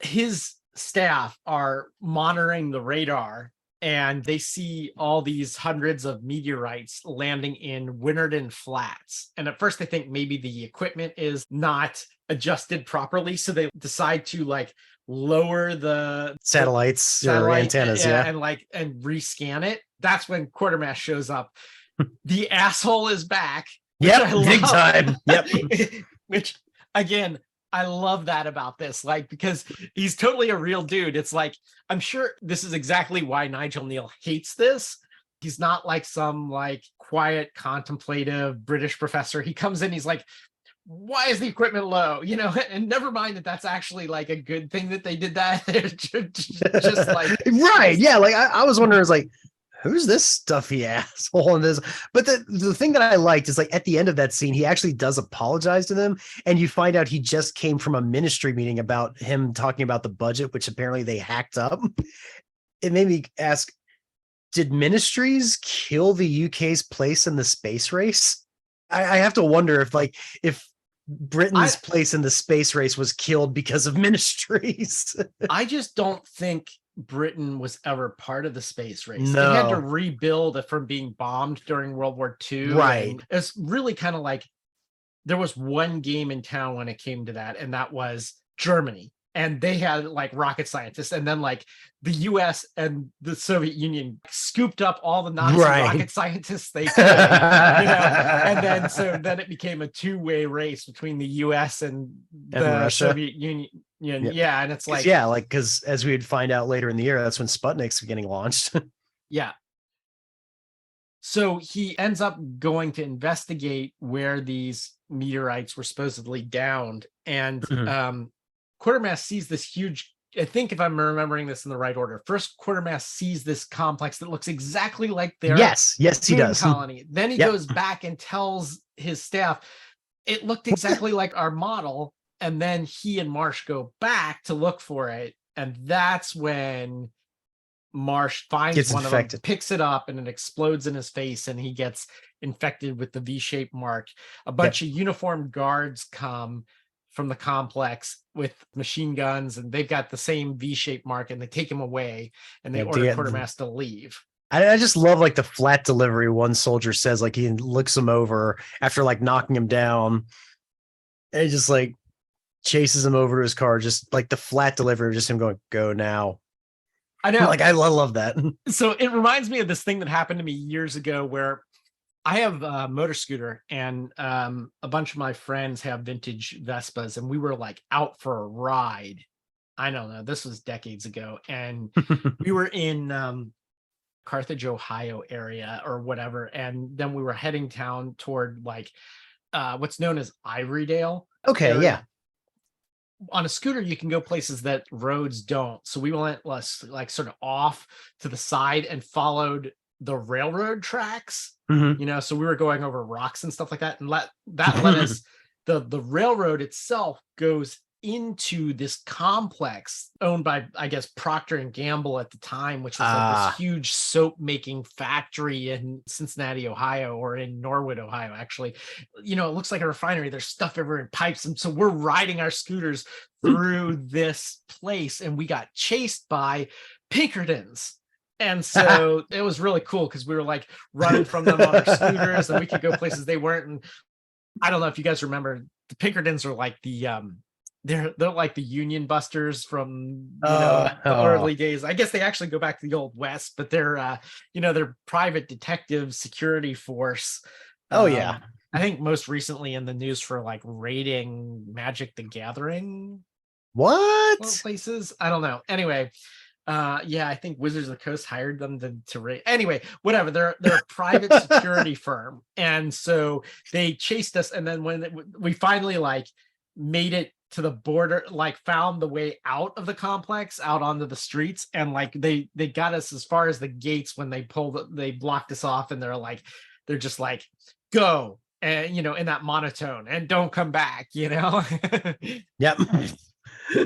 His staff are monitoring the radar and they see all these hundreds of meteorites landing in Winterden Flats. And at first they think maybe the equipment is not adjusted properly. So they decide to like lower the satellites or antennas. And rescan it. That's when Quatermass shows up. The asshole is back. Yep, big time. Yep. Which again, I love that about this, like, because he's totally a real dude. It's like, I'm sure this is exactly why Nigel Neal hates this. He's not like some like quiet, contemplative British professor. He comes in, he's like, why is the equipment low? You know, and never mind that that's actually like a good thing that they did that. Just like, right. Yeah. Like I was wondering, is like, who's this stuffy asshole in this? But the thing that I liked is like at the end of that scene, he actually does apologize to them. And you find out he just came from a ministry meeting about him talking about the budget, which apparently they hacked up. It made me ask, did ministries kill the UK's place in the space race? I have to wonder if Britain's place in the space race was killed because of ministries. I just don't think Britain was ever part of the space race. No. They had to rebuild it from being bombed during World War II. Right. And it's really kind of like there was one game in town when it came to that, and that was Germany. And they had like rocket scientists, and then like the US and the Soviet Union scooped up all the Nazi rocket scientists they could, and then it became a two-way race between the US and the Russia. Soviet Union. Yeah, and it's like because as we'd find out later in the year, that's when Sputnik's getting launched. Yeah. So he ends up going to investigate where these meteorites were supposedly downed, and Quatermass sees this huge, I think if I'm remembering this in the right order, first Quatermass sees this complex that looks exactly like their yes he does colony. Then he goes back and tells his staff it looked exactly like our model, and then he and Marsh go back to look for it, and that's when Marsh finds one of them, picks it up, and it explodes in his face, and he gets infected with the V-shaped mark. A bunch of uniformed guards come from the complex with machine guns, and they've got the same V-shaped mark, and they take him away, and they order Quatermass to leave. I just love like the flat delivery one soldier says, like he looks him over after like knocking him down, and he just like chases him over to his car, just like the flat delivery, just him going, "Go now." I know. Like, I love that. So it reminds me of this thing that happened to me years ago where I have a motor scooter, and a bunch of my friends have vintage Vespas, and we were like out for a ride. I don't know. This was decades ago. And we were in Carthage, Ohio area or whatever. And then we were heading down toward like what's known as Ivorydale. Okay. area. Yeah. On a scooter, you can go places that roads don't. So we went like sort of off to the side and followed the railroad tracks, so we were going over rocks and stuff like that. And that let us, the railroad itself goes into this complex owned by, I guess, Procter and Gamble at the time, which was like this huge soap making factory in Cincinnati, Ohio, or in Norwood, Ohio. Actually, it looks like a refinery. There's stuff everywhere in pipes. And so we're riding our scooters through this place, and we got chased by Pinkertons. And so it was really cool because we were like running from them on our scooters, and we could go places they weren't. And I don't know if you guys remember, the Pinkertons are like the they're like the Union Busters from the early days. I guess they actually go back to the Old West, but they're they're private detective security force. I think most recently in the news for like raiding Magic the Gathering. What places? I don't know. Anyway. I think Wizards of the Coast hired them to raid. Anyway, whatever. They're a private security firm, and so they chased us. And then when we finally like made it to the border, like found the way out of the complex, out onto the streets, and like they got us as far as the gates when they blocked us off, and they're just like, go, and in that monotone, and don't come back. Yep.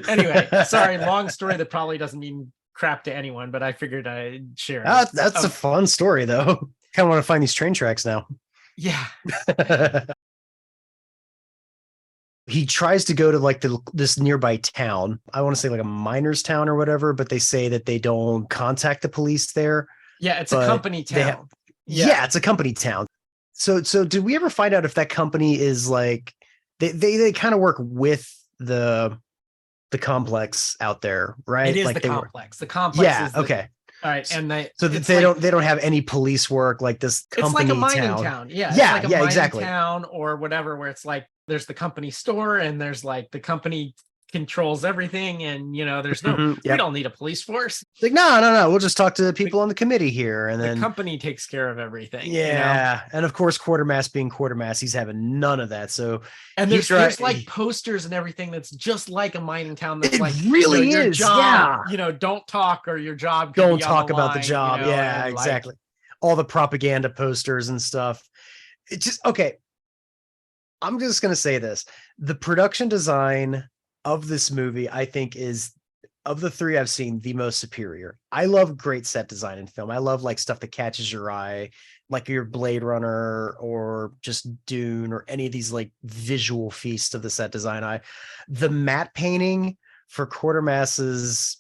Anyway, sorry, long story that probably doesn't mean crap to anyone, but I figured I'd share it. That's a fun story though. Kind of want to find these train tracks now. Yeah. He tries to go to like this nearby town. I want to say like a miner's town or whatever, but they say that they don't contact the police there. Yeah, it's a company town. It's a company town. So did we ever find out if that company is like they kind of work with the complex out there, right? It is like the complex. The complex is okay. All right, and they don't have any police work like this company. It's like a mining town. Yeah, yeah, it's like a exactly. Town or whatever, where it's like there's the company store, and there's like the company controls everything, and there's no we don't need a police force. Like no, we'll just talk to the people on the committee here, and then the company takes care of everything. And of course Quatermass being Quatermass, he's having none of that. So and there's like posters and everything that's just like a mining town. That's like really your is. Job, don't talk or your job. Don't talk about the job. Exactly. All the propaganda posters and stuff. It's just okay. I'm just gonna say this: the production design of this movie, I think, is, of the three I've seen, the most superior. I love great set design in film. I love like stuff that catches your eye, like your Blade Runner or just Dune or any of these like visual feasts of the set design. The matte painting for Quatermass's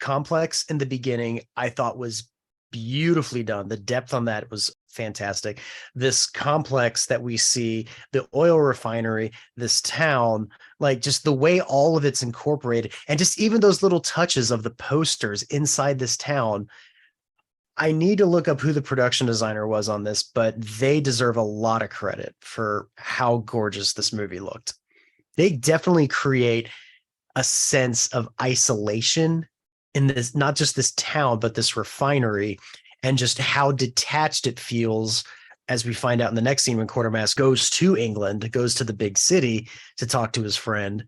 complex in the beginning I thought was beautifully done. The depth on that was fantastic. This complex that we see, the oil refinery, this town, like just the way all of it's incorporated, and just even those little touches of the posters inside this town. I need to look up who the production designer was on this, but they deserve a lot of credit for how gorgeous this movie looked. They definitely create a sense of isolation in this, not just this town, but this refinery, and just how detached it feels, as we find out in the next scene when Quatermass goes to England, goes to the big city to talk to his friend.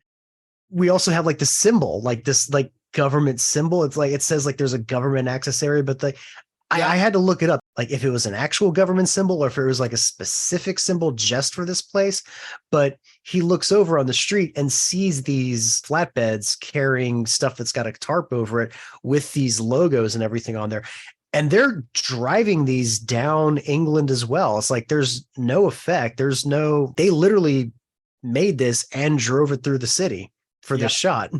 We also have like the symbol, like this like government symbol. It's like, it says like there's a government access area, but I had to look it up, like if it was an actual government symbol or if it was like a specific symbol just for this place. But he looks over on the street and sees these flatbeds carrying stuff that's got a tarp over it with these logos and everything on there. And they're driving these down England as well. It's like there's no effect. They literally made this and drove it through the city for this shot.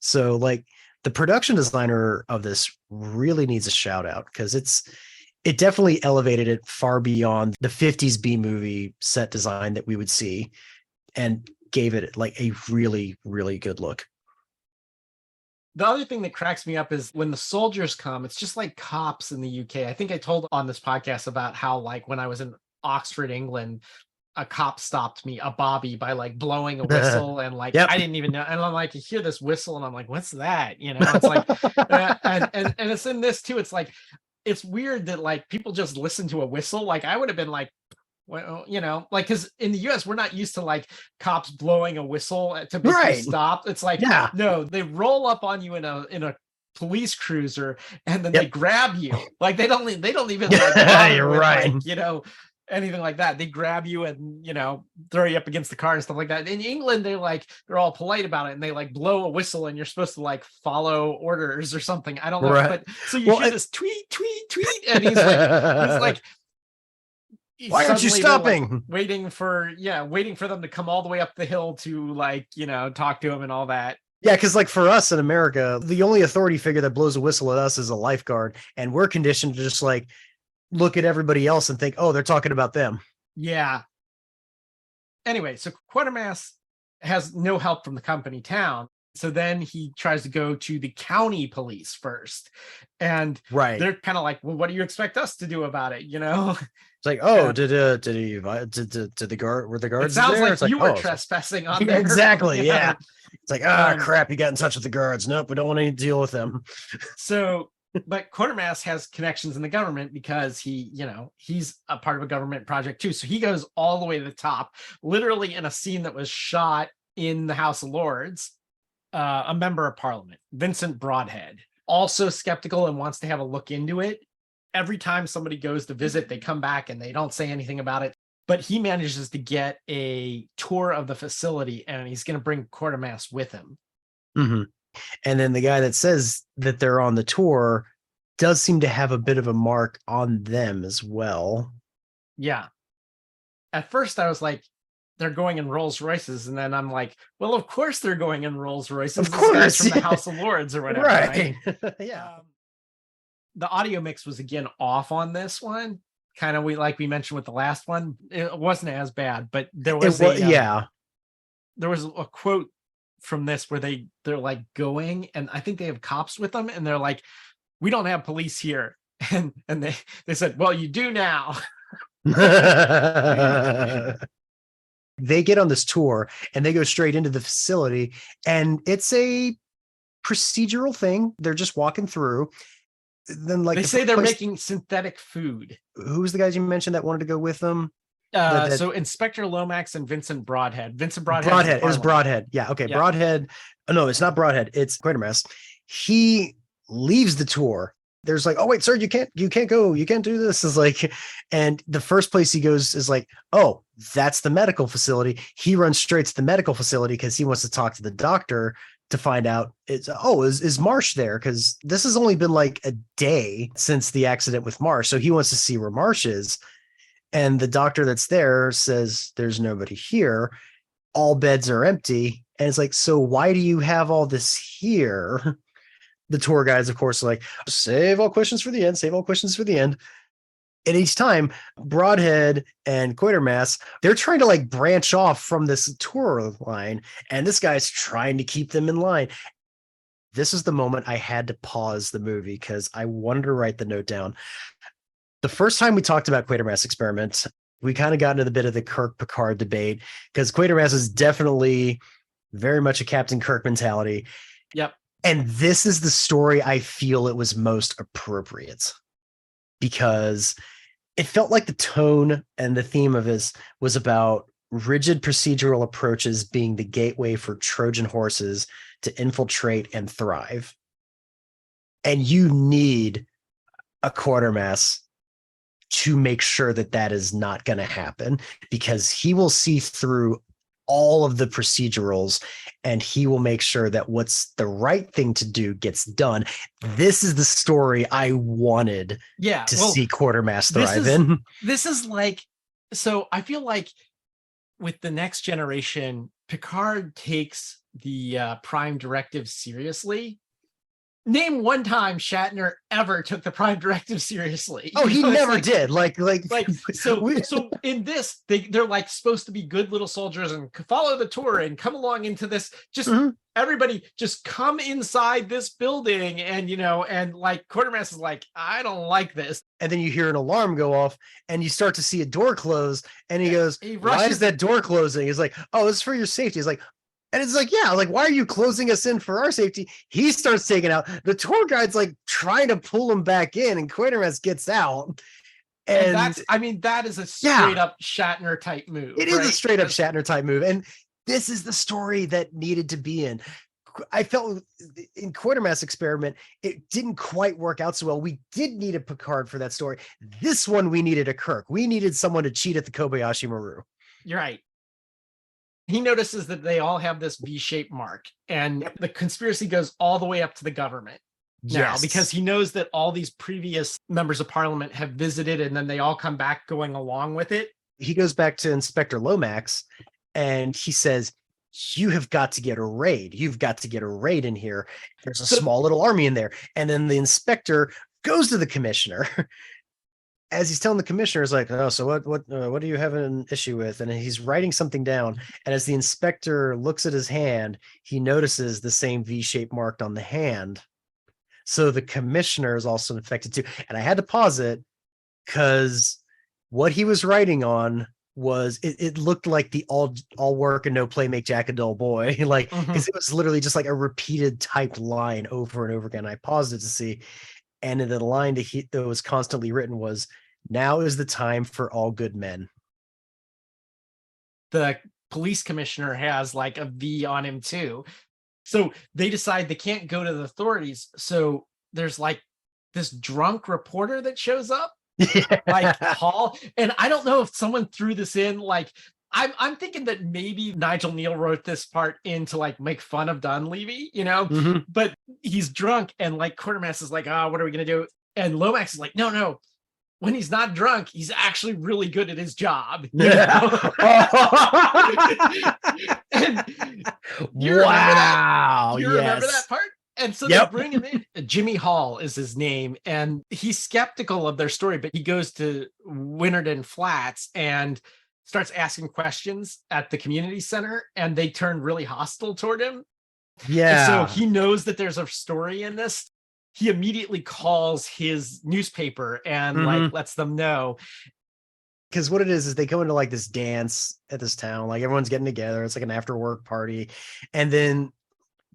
So like, the production designer of this really needs a shout out, because it definitely elevated it far beyond the 50s B movie set design that we would see, and gave it like a really, really good look. The other thing that cracks me up is when the soldiers come, it's just like cops in the UK. I think I told on this podcast about how, like, when I was in Oxford, England, a cop stopped me, a bobby, by like blowing a whistle, and like I didn't even know, and I'm like, I hear this whistle and I'm like, what's that, you know? It's like and it's in this too. It's like, it's weird that like people just listen to a whistle. Like I would have been like, well, you know, like, because in the US we're not used to like cops blowing a whistle to be stopped. It's like, no, they roll up on you in a police cruiser, and then they grab you. Like they don't even like you're right. Like, you know, anything like that. They grab you and, you know, throw you up against the car and stuff like that. In England, they're all polite about it, and they like blow a whistle, and you're supposed to like follow orders or something. I don't know. But so you hear this tweet, and he's like, why aren't you stopping? Like waiting for them to come all the way up the hill to, like, you know, talk to him and all that. Yeah, because like for us in America, the only authority figure that blows a whistle at us is a lifeguard, and we're conditioned to just like look at everybody else and think, oh, they're talking about them. Yeah. Anyway, so Quatermass has no help from the company town. So then he tries to go to the county police first. And they're kind of like, well, what do you expect us to do about it? You know? It's like, oh, did the guard, were the guards there? It sounds there? like it's like, you were trespassing on there. Exactly. Yeah. It's like, crap, you got in touch with the guards. Nope, we don't want to deal with them. So, but Quatermass has connections in the government because he's a part of a government project too. So he goes all the way to the top, literally in a scene that was shot in the House of Lords. A member of Parliament, Vincent Broadhead, also skeptical and wants to have a look into it. Every time somebody goes to visit, they come back and they don't say anything about it. But he manages to get a tour of the facility, and he's going to bring Quatermass with him. Mm-hmm. And then the guy that says that they're on the tour does seem to have a bit of a mark on them as well. Yeah. At first I was like, they're going in Rolls Royces, and then I'm like, well, of course they're going in Rolls Royces. Of course, from the House of Lords or whatever. Right. Yeah. The audio mix was again off on this one. Kind of like we mentioned with the last one. It wasn't as bad, but there was there was a quote from this where they're like going, and I think they have cops with them, and they're like, we don't have police here. And they said, well, you do now. They get on this tour and they go straight into the facility, and it's a procedural thing. They're just walking through. Then, like, they say they're making synthetic food. Who was the guys you mentioned that wanted to go with them? So Inspector Lomax and Vincent Broadhead. It was Broadhead. Yeah. Okay. Yeah. Broadhead. Oh, no, it's not Broadhead. It's Quatermass. He leaves the tour. There's like, oh wait, sir, you can't go. You can't do this. Is like, and the first place he goes is like, oh, that's the medical facility. He runs straight to the medical facility because he wants to talk to the doctor to find out is Marsh there? Because this has only been like a day since the accident with Marsh. So he wants to see where Marsh is. And the doctor that's there says there's nobody here. All beds are empty. And it's like, so why do you have all this here? The tour guides, of course, are like, save all questions for the end, save all questions for the end. And each time, Broadhead and Quatermass, they're trying to like branch off from this tour line, and this guy's trying to keep them in line. This is the moment I had to pause the movie because I wanted to write the note down. The first time we talked about Quatermass Experiment, we kind of got into the bit of the Kirk Picard debate because Quatermass is definitely very much a Captain Kirk mentality. Yep. And this is the story I feel it was most appropriate because it felt like the tone and the theme of this was about rigid procedural approaches being the gateway for Trojan horses to infiltrate and thrive. And you need a Quatermass to make sure that that is not going to happen, because he will see through all of the procedurals and he will make sure that what's the right thing to do gets done. This is the story I wanted to see Quatermass thrive in. This is like, so I feel like with the Next Generation, Picard takes the Prime Directive seriously. Name one time Shatner ever took the Prime Directive seriously. Oh, he never did. So in this, they're like supposed to be good little soldiers and follow the tour and come along into this. Just everybody, just come inside this building, and and like Quatermass is like, I don't like this. And then you hear an alarm go off, and you start to see a door close, and he goes, "Why is that door closing?" He's like, "Oh, it's for your safety." He's like. And it's like, yeah, like, why are you closing us in for our safety? He starts taking out. The tour guide's like trying to pull him back in, and Quatermass gets out. And that is a straight up Shatner type move. It is a straight up Shatner type move. And this is the story that needed to be in. I felt in Quatermass Experiment, it didn't quite work out so well. We did need a Picard for that story. This one, we needed a Kirk. We needed someone to cheat at the Kobayashi Maru. You're right. He notices that they all have this V-shaped mark, and the conspiracy goes all the way up to the government now, because he knows that all these previous members of parliament have visited, and then they all come back going along with it. He goes back to Inspector Lomax, and he says, you have got to get a raid. You've got to get a raid in here. There's a small little army in there. And then the inspector goes to the commissioner. As he's telling the commissioner, is like, oh, so what do you have an issue with? And he's writing something down. And as the inspector looks at his hand, he notices the same V-shaped mark on the hand. So the commissioner is also infected too. And I had to pause it because what he was writing on was it looked like the all work and no play make Jack a dull boy. Like, because it was literally just like a repeated typed line over and over again. I paused it to see. And the line that was constantly written was, now is the time for all good men. The police commissioner has like a V on him too. So they decide they can't go to the authorities. So there's like this drunk reporter that shows up, like Hall. And I don't know if someone threw this in, like, I'm thinking that maybe Nigel Neal wrote this part in to like make fun of Dunleavy, but he's drunk, and like Quatermass is like, what are we going to do? And Lomax is like, no. When he's not drunk, he's actually really good at his job. And you remember that part? And so they bring him in. Jimmy Hall is his name, and he's skeptical of their story, but he goes to Winterden Flats and starts asking questions at the community center, and they turn really hostile toward him. Yeah. And so he knows that there's a story in this. He immediately calls his newspaper and like lets them know. Because what it is they go into like this dance at this town, like everyone's getting together. It's like an after work party. And then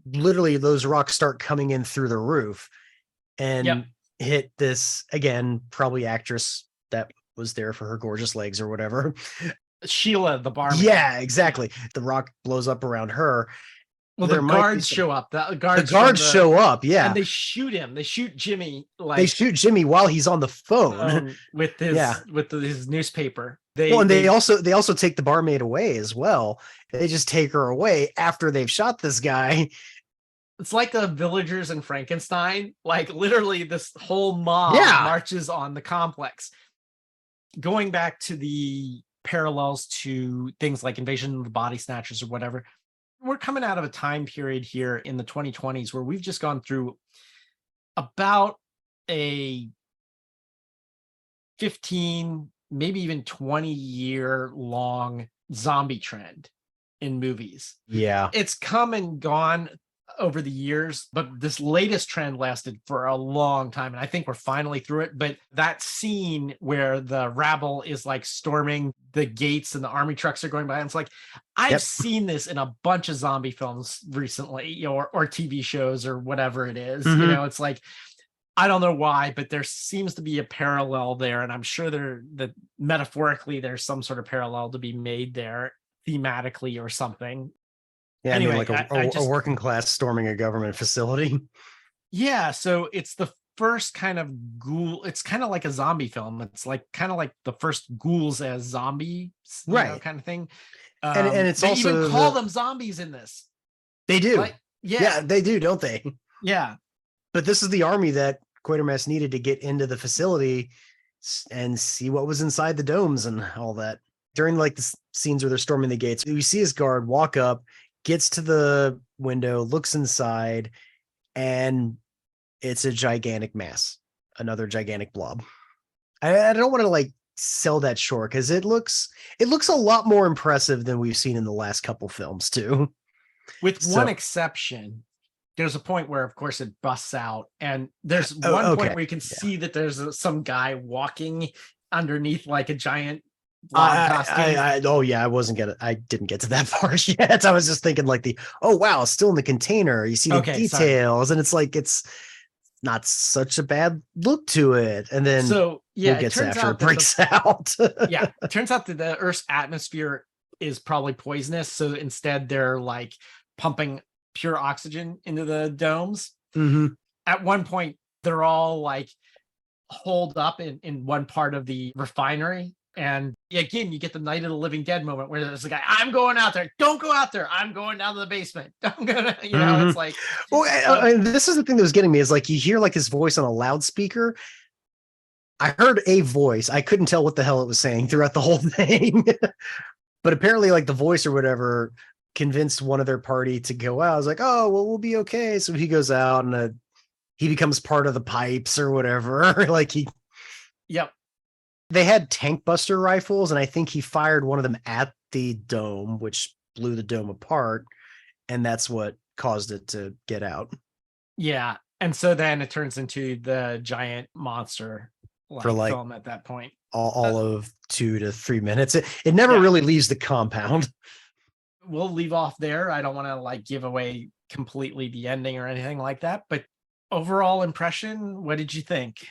literally those rocks start coming in through the roof and hit this, again, probably actress that was there for her gorgeous legs or whatever. Sheila, the barman. Yeah, exactly. The rock blows up around her. Well, the guards show up. The guards show up, yeah. And they shoot him. They shoot Jimmy. They shoot Jimmy while he's on the phone with his newspaper. They also take the barmaid away as well. They just take her away after they've shot this guy. It's like the villagers in Frankenstein. Like literally this whole mob marches on the complex. Going back to the parallels to things like Invasion of the Body Snatchers or whatever, we're coming out of a time period here in the 2020s where we've just gone through about a 15, maybe even 20-year long zombie trend in movies. Yeah. It's come and gone over the years, but this latest trend lasted for a long time. And I think we're finally through it. But that scene where the rabble is like storming the gates and the army trucks are going by, and it's like, I've seen this in a bunch of zombie films recently, or TV shows or whatever it is. It's like, I don't know why, but there seems to be a parallel there. And I'm sure that metaphorically there's some sort of parallel to be made there thematically or something. Yeah, anyway, I mean, like a working class storming a government facility. Yeah, so it's the first kind of ghoul. It's kind of like a zombie film. It's like kind of like the first ghouls as zombies, right? Kind of thing. And it's they also even call them zombies in this. They do. Like, yeah, they do, don't they? Yeah. But this is the army that Quatermass needed to get into the facility and see what was inside the domes and all that. During like the scenes where they're storming the gates, we see his guard walk up, gets to the window, looks inside, and it's a gigantic mass, another gigantic blob. I don't want to like sell that short because it looks a lot more impressive than we've seen in the last couple films too. With one exception, there's a point where, of course, it busts out, and there's one point where you can see that there's some guy walking underneath like a giant I didn't get to that part yet. I was just thinking like oh wow, still in the container. You see the details, and it's like it's not such a bad look to it. And then it gets after it breaks out. It turns out that the Earth's atmosphere is probably poisonous. So instead, they're like pumping pure oxygen into the domes. Mm-hmm. At one point, they're all like holed up in one part of the refinery. And again, you get the Night of the Living Dead moment where there's a guy, I'm going out there. Don't go out there. I'm going down to the basement. I'm gonna, it's like. Well, and this is the thing that was getting me is like you hear like his voice on a loudspeaker. I heard a voice. I couldn't tell what the hell it was saying throughout the whole thing. But apparently, like the voice or whatever convinced one of their party to go out. I was like, oh, well, we'll be okay. So he goes out and he becomes part of the pipes or whatever. Yep. They had tank buster rifles, and I think he fired one of them at the dome, which blew the dome apart, and that's what caused it to get out. Yeah, and so then it turns into the giant monster film at that point. All of 2 to 3 minutes. It never really leaves the compound. We'll leave off there. I don't want to like give away completely the ending or anything like that, but overall impression, what did you think?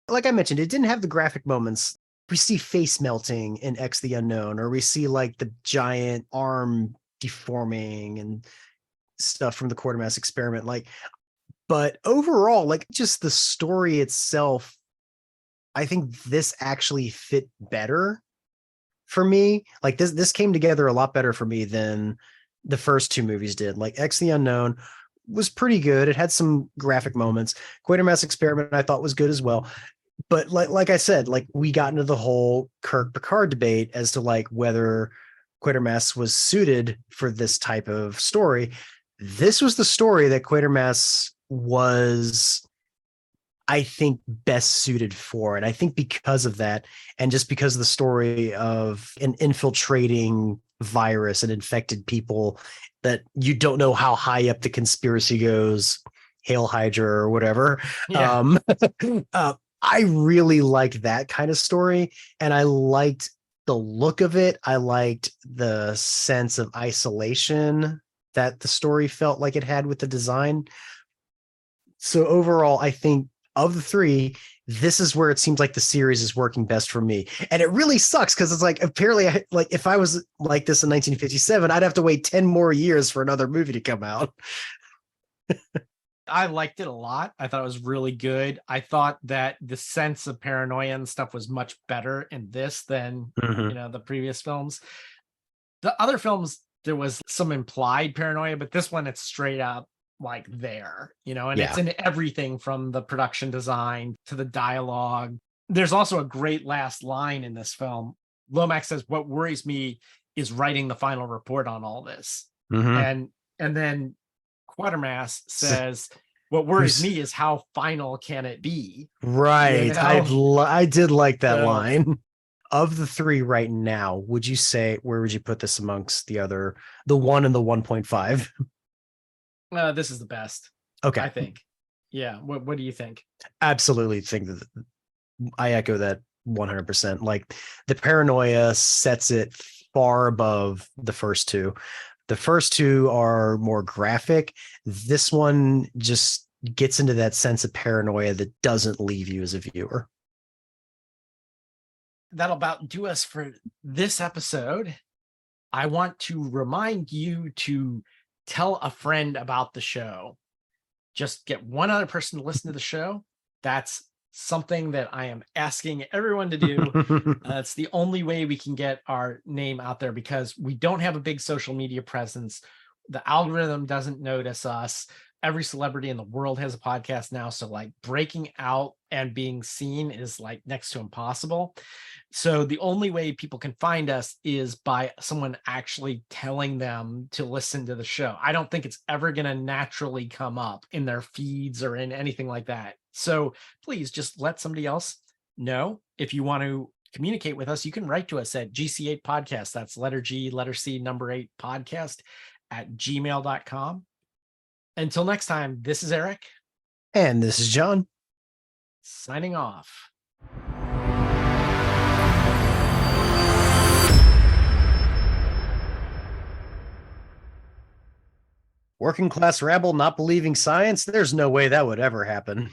Like I mentioned, it didn't have the graphic moments. We see face melting in X the Unknown, or we see like the giant arm deforming and stuff from the Quatermass experiment. But overall, like just the story itself, I think this actually fit better for me. Like this came together a lot better for me than the first 2 movies did. Like X the Unknown was pretty good. It had some graphic moments. Quatermass experiment I thought was good as well. But like I said, like we got into the whole Kirk Picard debate as to like whether Quatermass was suited for this type of story. This was the story that Quatermass was, I think, best suited for. And I think because of that, and just because of the story of an infiltrating virus and infected people that you don't know how high up the conspiracy goes, Hail Hydra or whatever. Yeah. I really liked that kind of story, and I liked the look of it. I liked the sense of isolation that the story felt like it had with the design. So overall, I think of the 3, this is where it seems like the series is working best for me. And it really sucks because it's like, apparently, like if I was like this in 1957, I'd have to wait 10 more years for another movie to come out. I liked it a lot. I thought it was really good. I thought that the sense of paranoia and stuff was much better in this than the previous films. The other films, there was some implied paranoia, but this one, it's straight up like there, and it's in everything from the production design to the dialogue. There's also a great last line in this film. Lomax says, "What worries me is writing the final report on all this." And then Quatermass says, What worries me is how final can it be? Right. You know? I did like that So- line. Of the three right now, would you say, where would you put this amongst the 1 and the 1.5? This is the best, Okay. I think. Yeah. What do you think? Absolutely think that I echo that 100%. Like, the paranoia sets it far above the first two. The first two are more graphic. This one just gets into that sense of paranoia that doesn't leave you as a viewer. That'll about do us for this episode. I want to remind you to tell a friend about the show. Just get one other person to listen to the show. That's something that I am asking everyone to do. It's the only way we can get our name out there, because we don't have a big social media presence. The algorithm doesn't notice us. Every celebrity in the world has a podcast now. So like breaking out and being seen is like next to impossible. So the only way people can find us is by someone actually telling them to listen to the show. I don't think it's ever going to naturally come up in their feeds or in anything like that. So please just let somebody else know. If you want to communicate with us, you can write to us at GC8 podcast. That's letter G, letter C, number 8 podcast @gmail.com. Until next time, this is Eric. And this is John. Signing off. Working class rabble not believing science? There's no way that would ever happen.